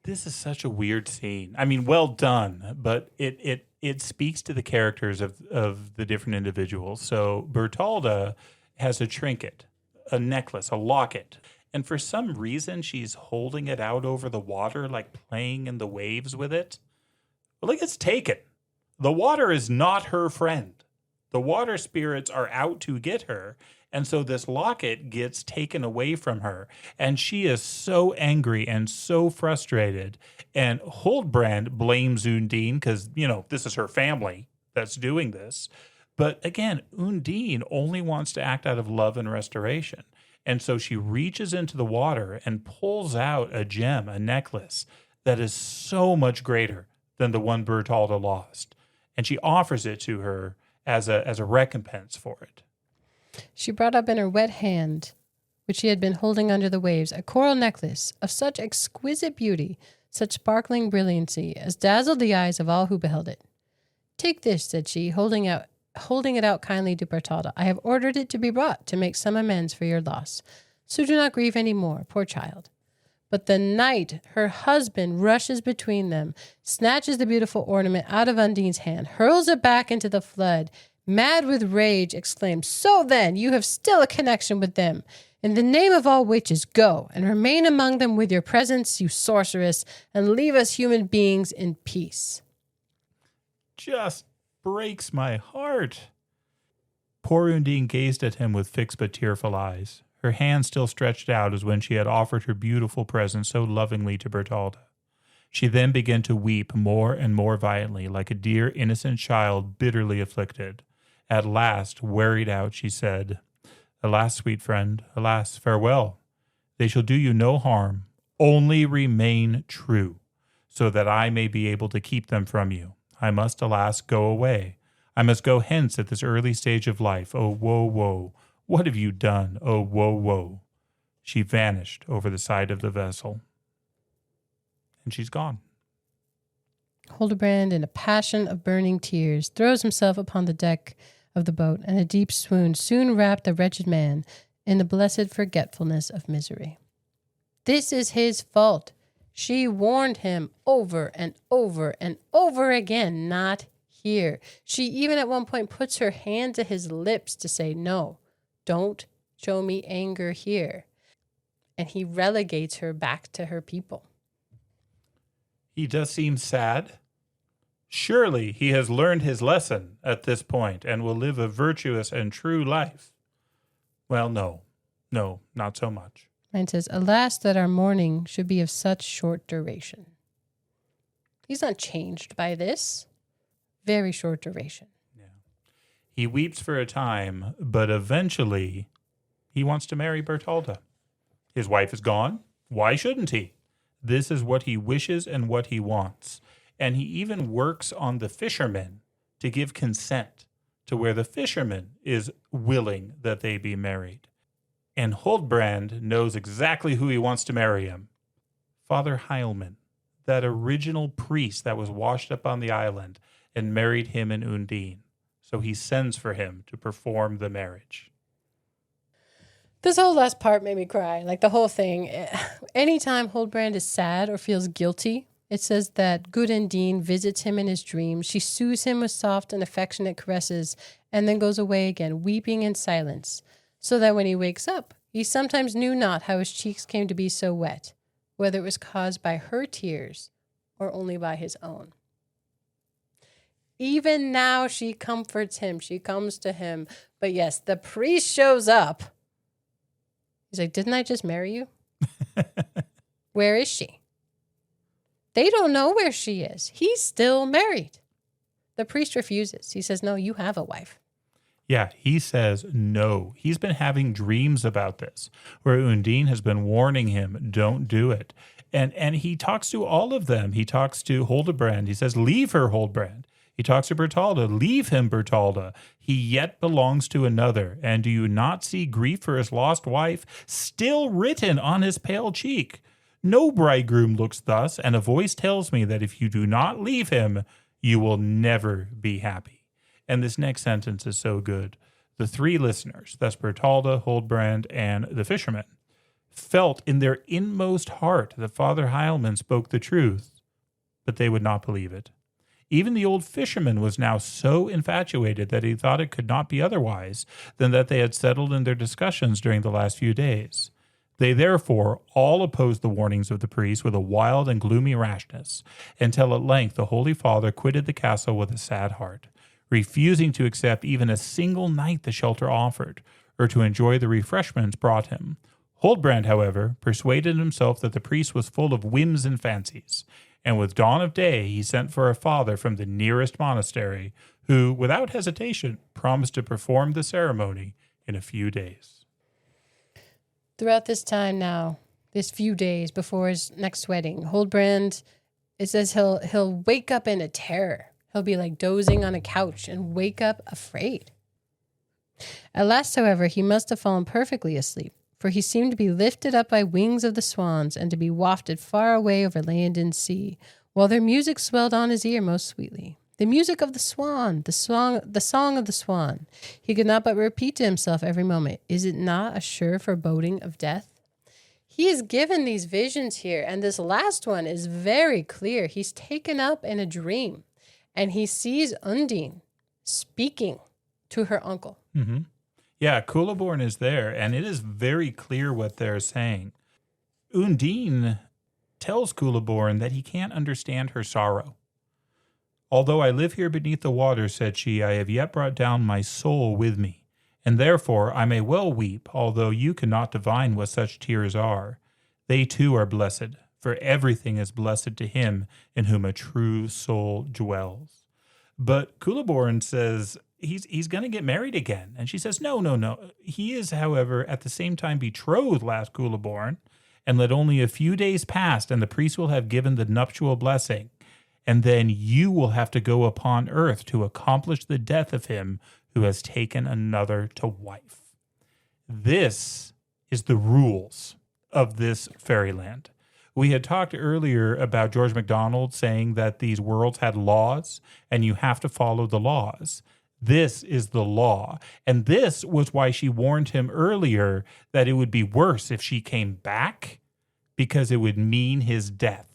This is such a weird scene. I mean, well done, but it speaks to the characters of the different individuals. So Bertalda has a trinket, a necklace, a locket, and for some reason she's holding it out over the water, like playing in the waves with it. Well, it gets taken. The water is not her friend. The water spirits are out to get her. And so this locket gets taken away from her. And she is so angry and so frustrated. And Huldbrand blames Undine because, this is her family that's doing this. But again, Undine only wants to act out of love and restoration. And so she reaches into the water and pulls out a gem, a necklace that is so much greater than the one Bertalda lost. And she offers it to her as a recompense for it. She brought up in her wet hand, which she had been holding under the waves, a coral necklace of such exquisite beauty, such sparkling brilliancy, as dazzled the eyes of all who beheld it. Take this, said she, holding it out kindly to Bertalda. I have ordered it to be brought to make some amends for your loss. So do not grieve any more, poor child. But the knight, her husband, rushes between them, snatches the beautiful ornament out of Undine's hand, hurls it back into the flood, mad with rage, exclaimed, So then, you have still a connection with them. In the name of all witches, go and remain among them with your presence, you sorceress, and leave us human beings in peace. Just breaks my heart. Poor Undine gazed at him with fixed but tearful eyes, her hand still stretched out as when she had offered her beautiful present so lovingly to Bertalda. She then began to weep more and more violently, like a dear innocent child bitterly afflicted. At last, wearied out, she said, "Alas, sweet friend, alas, farewell. They shall do you no harm. Only remain true, so that I may be able to keep them from you. I must, alas, go away. I must go hence at this early stage of life. Oh, woe, woe! What have you done? Oh, woe, woe!" She vanished over the side of the vessel. And she's gone. Hildebrand, in a passion of burning tears, throws himself upon the deck of the boat, and a deep swoon soon wrapped the wretched man in the blessed forgetfulness of misery. This is his fault. She warned him over and over and over again, not here. She even at one point puts her hand to his lips to say, no, don't show me anger here. And he relegates her back to her people. He does seem sad. Surely he has learned his lesson at this point and will live a virtuous and true life. Well, no, not so much. Mine says, alas, that our mourning should be of such short duration. He's not changed by this. Very short duration. Yeah. He weeps for a time, but eventually he wants to marry Bertalda. His wife is gone. Why shouldn't he? This is what he wishes and what he wants. And he even works on the fishermen to give consent to where the fisherman is willing that they be married. And Huldbrand knows exactly who he wants to marry him. Father Heilmann, that original priest that was washed up on the island and married him and Undine. So he sends for him to perform the marriage. This whole last part made me cry. Like the whole thing. Anytime Huldbrand is sad or feels guilty, it says that good Undine visits him in his dreams. She soothes him with soft and affectionate caresses and then goes away again, weeping in silence, so that when he wakes up, he sometimes knew not how his cheeks came to be so wet, whether it was caused by her tears or only by his own. Even now she comforts him. She comes to him. But yes, the priest shows up. He's like, didn't I just marry you? Where is she? They don't know where she is. He's still married. The priest refuses. He says, no, you have a wife. Yeah, he says no. He's been having dreams about this, where Undine has been warning him, don't do it. And he talks to all of them. He talks to Hildebrand. He says, leave her, Huldbrand. He talks to Bertalda. Leave him, Bertalda. He yet belongs to another. And do you not see grief for his lost wife still written on his pale cheek? No bridegroom looks thus, and a voice tells me that if you do not leave him, you will never be happy. And this next sentence is so good. The three listeners, that's Bertalda, Huldbrand, and the fisherman, felt in their inmost heart that Father Heilmann spoke the truth, but they would not believe it. Even the old fisherman was now so infatuated that he thought it could not be otherwise than that they had settled in their discussions during the last few days. They therefore all opposed the warnings of the priest with a wild and gloomy rashness, until at length the Holy Father quitted the castle with a sad heart, refusing to accept even a single night the shelter offered, or to enjoy the refreshments brought him. Huldbrand, however, persuaded himself that the priest was full of whims and fancies, and with dawn of day he sent for a father from the nearest monastery, who, without hesitation, promised to perform the ceremony in a few days. Throughout this time now, this few days before his next wedding, Huldbrand, it says he'll wake up in a terror. He'll be like dozing on a couch and wake up afraid. At last, however, he must have fallen perfectly asleep, for he seemed to be lifted up by wings of the swans and to be wafted far away over land and sea, while their music swelled on his ear most sweetly. The music of the swan, the song of the swan. He could not but repeat to himself every moment, is it not a sure foreboding of death? He is given these visions here, and this last one is very clear. He's taken up in a dream, and he sees Undine speaking to her uncle. Mm-hmm. Yeah, Culeborn is there, and it is very clear what they're saying. Undine tells Culeborn that he can't understand her sorrow. Although I live here beneath the water, said she, I have yet brought down my soul with me, and therefore I may well weep, although you cannot divine what such tears are. They too are blessed, for everything is blessed to him in whom a true soul dwells. But Culeborn says he's going to get married again. And she says, no. He is, however, at the same time betrothed, last Culeborn, and let only a few days pass, and the priest will have given the nuptial blessing. And then you will have to go upon earth to accomplish the death of him who has taken another to wife. This is the rules of this fairyland. We had talked earlier about George MacDonald saying that these worlds had laws and you have to follow the laws. This is the law. And this was why she warned him earlier that it would be worse if she came back, because it would mean his death.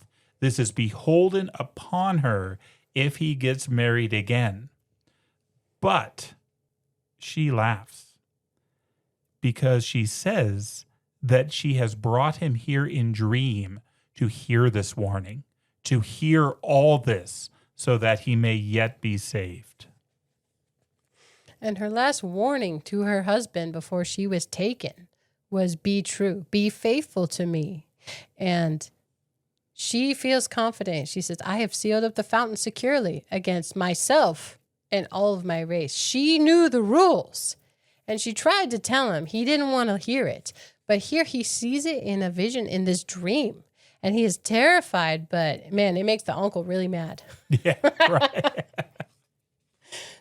This is beholden upon her if he gets married again. But she laughs because she says that she has brought him here in dream to hear this warning, to hear all this so that he may yet be saved. And her last warning to her husband before she was taken was, be true, be faithful to me. And she feels confident. She says, I have sealed up the fountain securely against myself and all of my race. She knew the rules, and she tried to tell him. He didn't want to hear it. But here he sees it in a vision, in this dream, and he is terrified. But, man, it makes the uncle really mad. Yeah, right.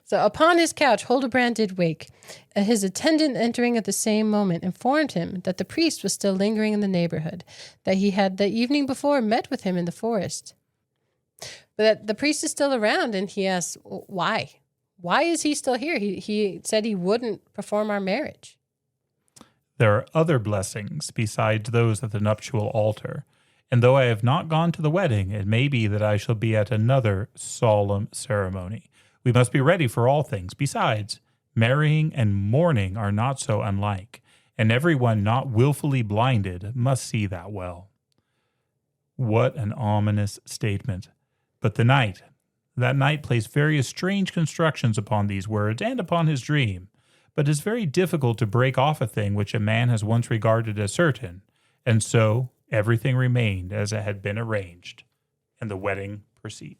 So upon his couch, Hildebrand did wake. His attendant entering at the same moment informed him that the priest was still lingering in the neighborhood, that he had the evening before met with him in the forest. But that the priest is still around, and he asks, why? Why is he still here? He said he wouldn't perform our marriage. There are other blessings besides those at the nuptial altar, and though I have not gone to the wedding, it may be that I shall be at another solemn ceremony. We must be ready for all things. Besides, marrying and mourning are not so unlike, and everyone not willfully blinded must see that well. What an ominous statement. But that night plays various strange constructions upon these words and upon his dream, but it is very difficult to break off a thing which a man has once regarded as certain, and so everything remained as it had been arranged, and the wedding proceeds.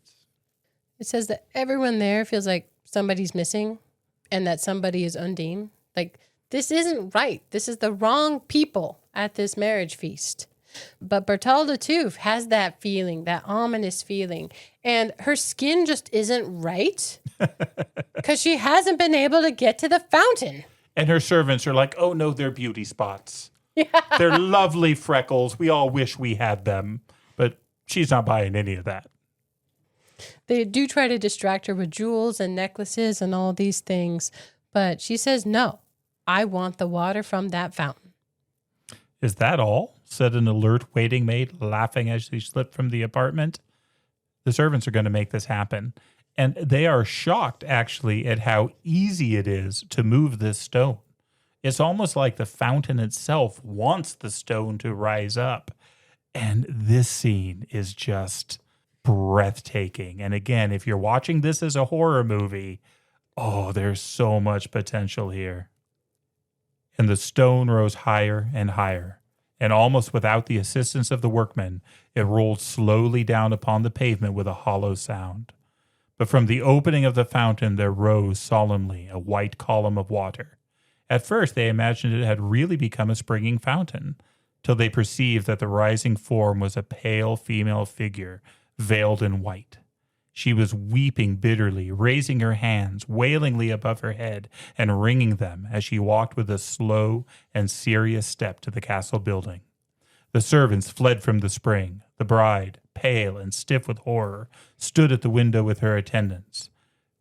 It says that everyone there feels like somebody's missing and that somebody is Undine. Like, this isn't right. This is the wrong people at this marriage feast. But Bertalda, too, has that feeling, that ominous feeling. And her skin just isn't right because she hasn't been able to get to the fountain. And her servants are like, oh, no, they're beauty spots. Yeah. They're lovely freckles. We all wish we had them. But she's not buying any of that. They do try to distract her with jewels and necklaces and all these things, but she says, no, I want the water from that fountain. Is that all? Said an alert waiting maid, laughing as she slipped from the apartment. The servants are going to make this happen. And they are shocked, actually, at how easy it is to move this stone. It's almost like the fountain itself wants the stone to rise up. And this scene is just breathtaking. And again, if you're watching this as a horror movie, oh, there's so much potential here. And the stone rose higher and higher, and almost without the assistance of the workmen, it rolled slowly down upon the pavement with a hollow sound. But from the opening of the fountain there rose solemnly a white column of water. At first they imagined it had really become a springing fountain, till they perceived that the rising form was a pale female figure, veiled in white. She was weeping bitterly, raising her hands wailingly above her head and wringing them as she walked with a slow and serious step to the castle building. The servants fled from the spring. The bride, pale and stiff with horror, stood at the window with her attendants.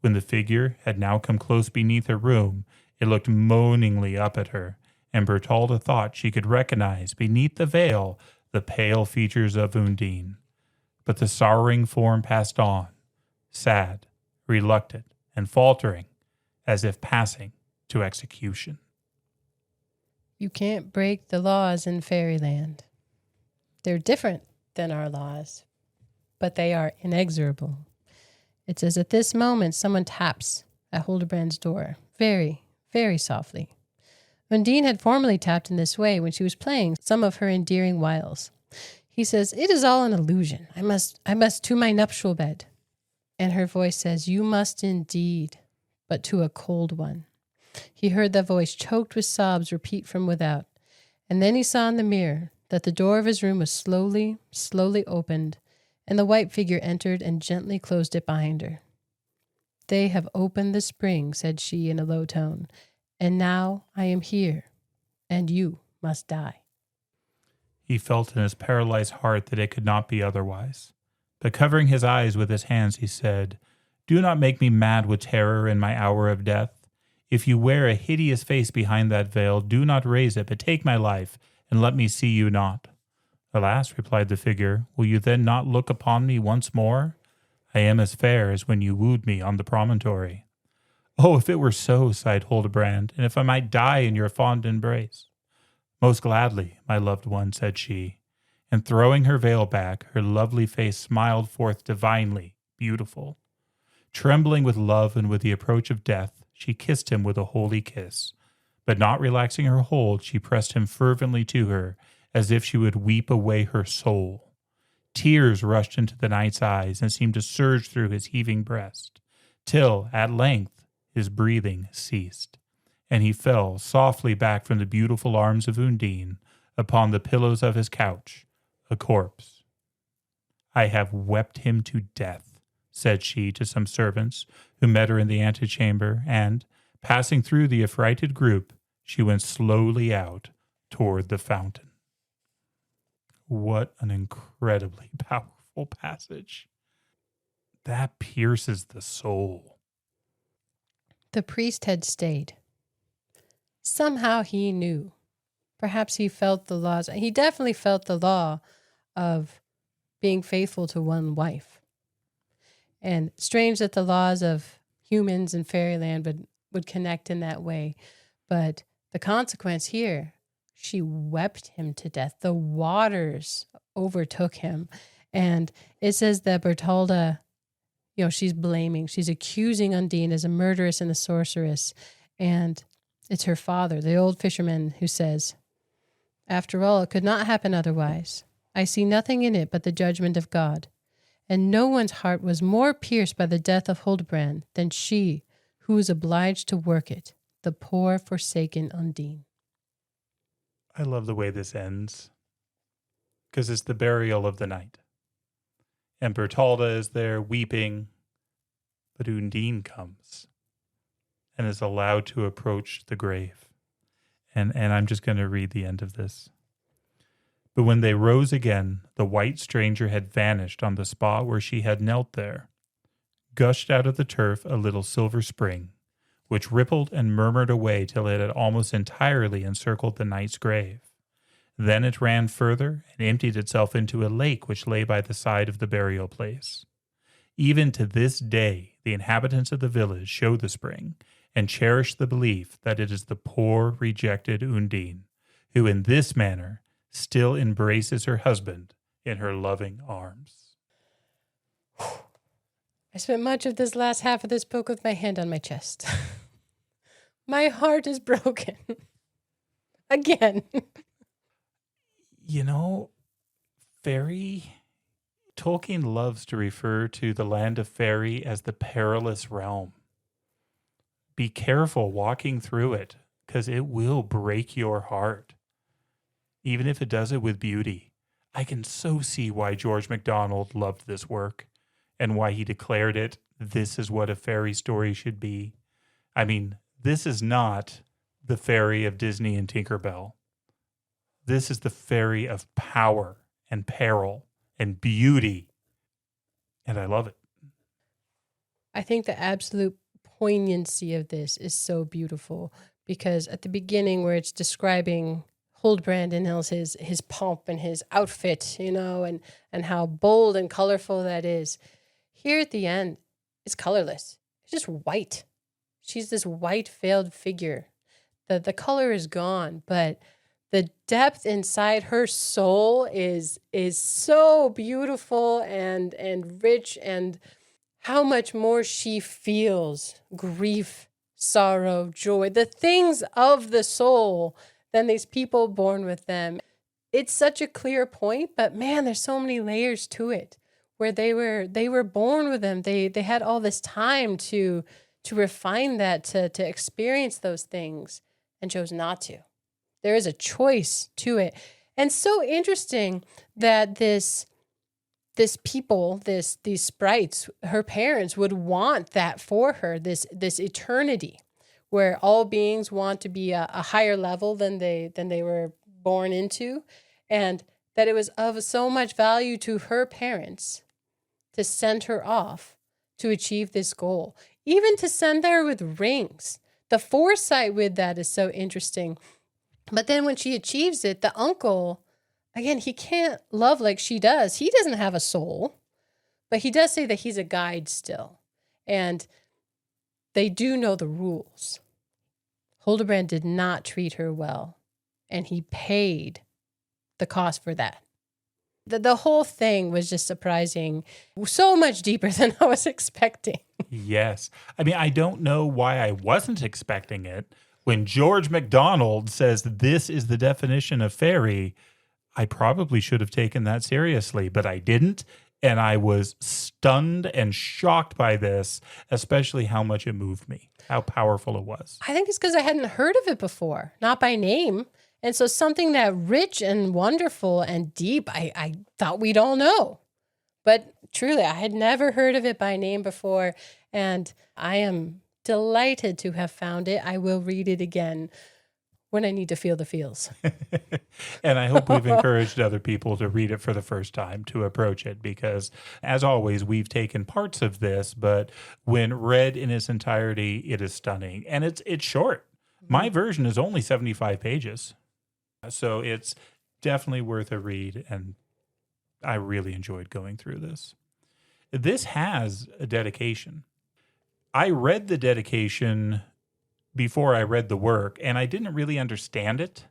When the figure had now come close beneath her room, it looked moaningly up at her, and Bertalda thought she could recognize beneath the veil the pale features of Undine. But the sorrowing form passed on, sad, reluctant, and faltering, as if passing to execution. You can't break the laws in fairyland. They're different than our laws, but they are inexorable. It says at this moment someone taps at Hildebrand's door, very, very softly. Undine had formerly tapped in this way when she was playing some of her endearing wiles. He says, "It is all an illusion. I must to my nuptial bed." And her voice says, "You must indeed, but to a cold one." He heard that voice choked with sobs repeat from without. And then he saw in the mirror that the door of his room was slowly, slowly opened, and the white figure entered and gently closed it behind her. "They have opened the spring," said she in a low tone, "and now I am here, and you must die." He felt in his paralyzed heart that it could not be otherwise. But covering his eyes with his hands, he said, "Do not make me mad with terror in my hour of death. If you wear a hideous face behind that veil, do not raise it, but take my life, and let me see you not." "Alas," replied the figure, "will you then not look upon me once more? I am as fair as when you wooed me on the promontory." "Oh, if it were so," sighed Hildebrand, "and if I might die in your fond embrace." "Most gladly, my loved one," said she, and throwing her veil back, her lovely face smiled forth divinely beautiful. Trembling with love and with the approach of death, she kissed him with a holy kiss, but not relaxing her hold, she pressed him fervently to her, as if she would weep away her soul. Tears rushed into the knight's eyes and seemed to surge through his heaving breast, till, at length, his breathing ceased, and he fell softly back from the beautiful arms of Undine upon the pillows of his couch, a corpse. "I have wept him to death," said she to some servants who met her in the antechamber, and, passing through the affrighted group, she went slowly out toward the fountain. What an incredibly powerful passage. That pierces the soul. The priest had stayed. Somehow he knew. Perhaps he felt the laws. He definitely felt the law of being faithful to one wife. And strange that the laws of humans in fairyland would connect in that way. But the consequence here, she wept him to death. The waters overtook him. And it says that Bertalda, she's blaming, she's accusing Undine as a murderess and a sorceress. And it's her father, the old fisherman, who says, "After all, it could not happen otherwise. I see nothing in it but the judgment of God. And no one's heart was more pierced by the death of Hildebrand than she who was obliged to work it, the poor forsaken Undine." I love the way this ends, because it's the burial of the night. And Bertalda is there weeping, but Undine comes and is allowed to approach the grave. And I'm just going to read the end of this. "But when they rose again, the white stranger had vanished on the spot where she had knelt there. Gushed out of the turf a little silver spring, which rippled and murmured away till it had almost entirely encircled the knight's grave. Then it ran further and emptied itself into a lake which lay by the side of the burial place. Even to this day, the inhabitants of the village show the spring and cherish the belief that it is the poor rejected Undine, who in this manner still embraces her husband in her loving arms." I spent much of this last half of this book with my hand on my chest. My heart is broken. Again. Tolkien loves to refer to the land of Fairy as the perilous realm. Be careful walking through it, because it will break your heart. Even if it does it with beauty. I can so see why George MacDonald loved this work, and why he declared it, this is what a fairy story should be. I mean, this is not the fairy of Disney and Tinkerbell. This is the fairy of power and peril and beauty. And I love it. I think the absolute poignancy of this is so beautiful, because at the beginning where it's describing Hildebrand and his pomp and his outfit, and how bold and colorful that is. Here at the end, it's colorless. It's just white. She's this white veiled figure The color is gone, but the depth inside her soul is so beautiful and rich, and how much more she feels grief, sorrow, joy, the things of the soul than these people born with them. It's such a clear point, but man, there's so many layers to it where they were born with them. They had all this time to refine that, to experience those things, and chose not to. There is a choice to it. And so interesting that these people, these sprites, her parents would want that for her, this eternity where all beings want to be a higher level than they were born into, and that it was of so much value to her parents to send her off to achieve this goal, even to send her with rings. The foresight with that is so interesting. But then when she achieves it, the uncle, again, he can't love like she does. He doesn't have a soul, but he does say that he's a guide still. And they do know the rules. Hildebrand did not treat her well, and he paid the cost for that. The whole thing was just surprising, so much deeper than I was expecting. Yes. I mean, I don't know why I wasn't expecting it. When George MacDonald says this is the definition of fairy, I probably should have taken that seriously, but I didn't. And I was stunned and shocked by this, especially how much it moved me, how powerful it was. I think it's because I hadn't heard of it before, not by name. And so something that rich and wonderful and deep, I thought we'd all know. But truly, I had never heard of it by name before. And I am delighted to have found it. I will read it again when I need to feel the feels. And I hope we've encouraged other people to read it for the first time, to approach it, because as always, we've taken parts of this, but when read in its entirety, it is stunning. And it's short. My version is only 75 pages. So it's definitely worth a read, and I really enjoyed going through this. This has a dedication. I read the dedication before I read the work, and I didn't really understand it.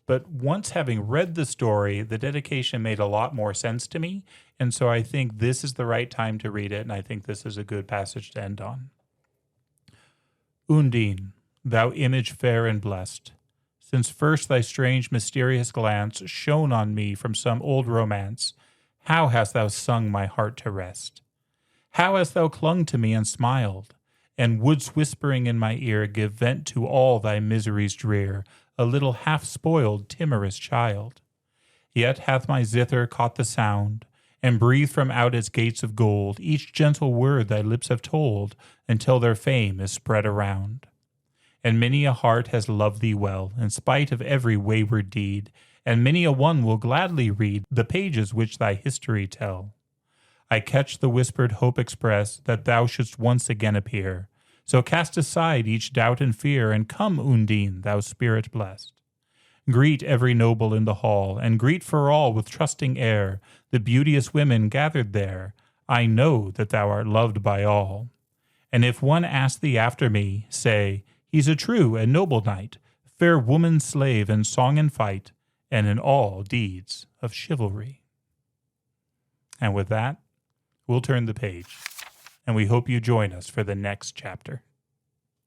But once having read the story, the dedication made a lot more sense to me. And so I think this is the right time to read it, and I think this is a good passage to end on. Undine, thou image fair and blessed, since first thy strange mysterious glance shone on me from some old romance, how hast thou sung my heart to rest? How hast thou clung to me and smiled, and wouldst whispering in my ear give vent to all thy miseries drear, a little half-spoiled timorous child? Yet hath my zither caught the sound, and breathed from out its gates of gold each gentle word thy lips have told, until their fame is spread around. And many a heart has loved thee well, in spite of every wayward deed, and many a one will gladly read the pages which thy history tell. I catch the whispered hope expressed that thou shouldst once again appear. So cast aside each doubt and fear, and come, Undine, thou spirit blessed. Greet every noble in the hall, and greet for all with trusting air the beauteous women gathered there. I know that thou art loved by all. And if one ask thee after me, say, he's a true and noble knight, fair woman's slave in song and fight, and in all deeds of chivalry. And with that, we'll turn the page, and we hope you join us for the next chapter.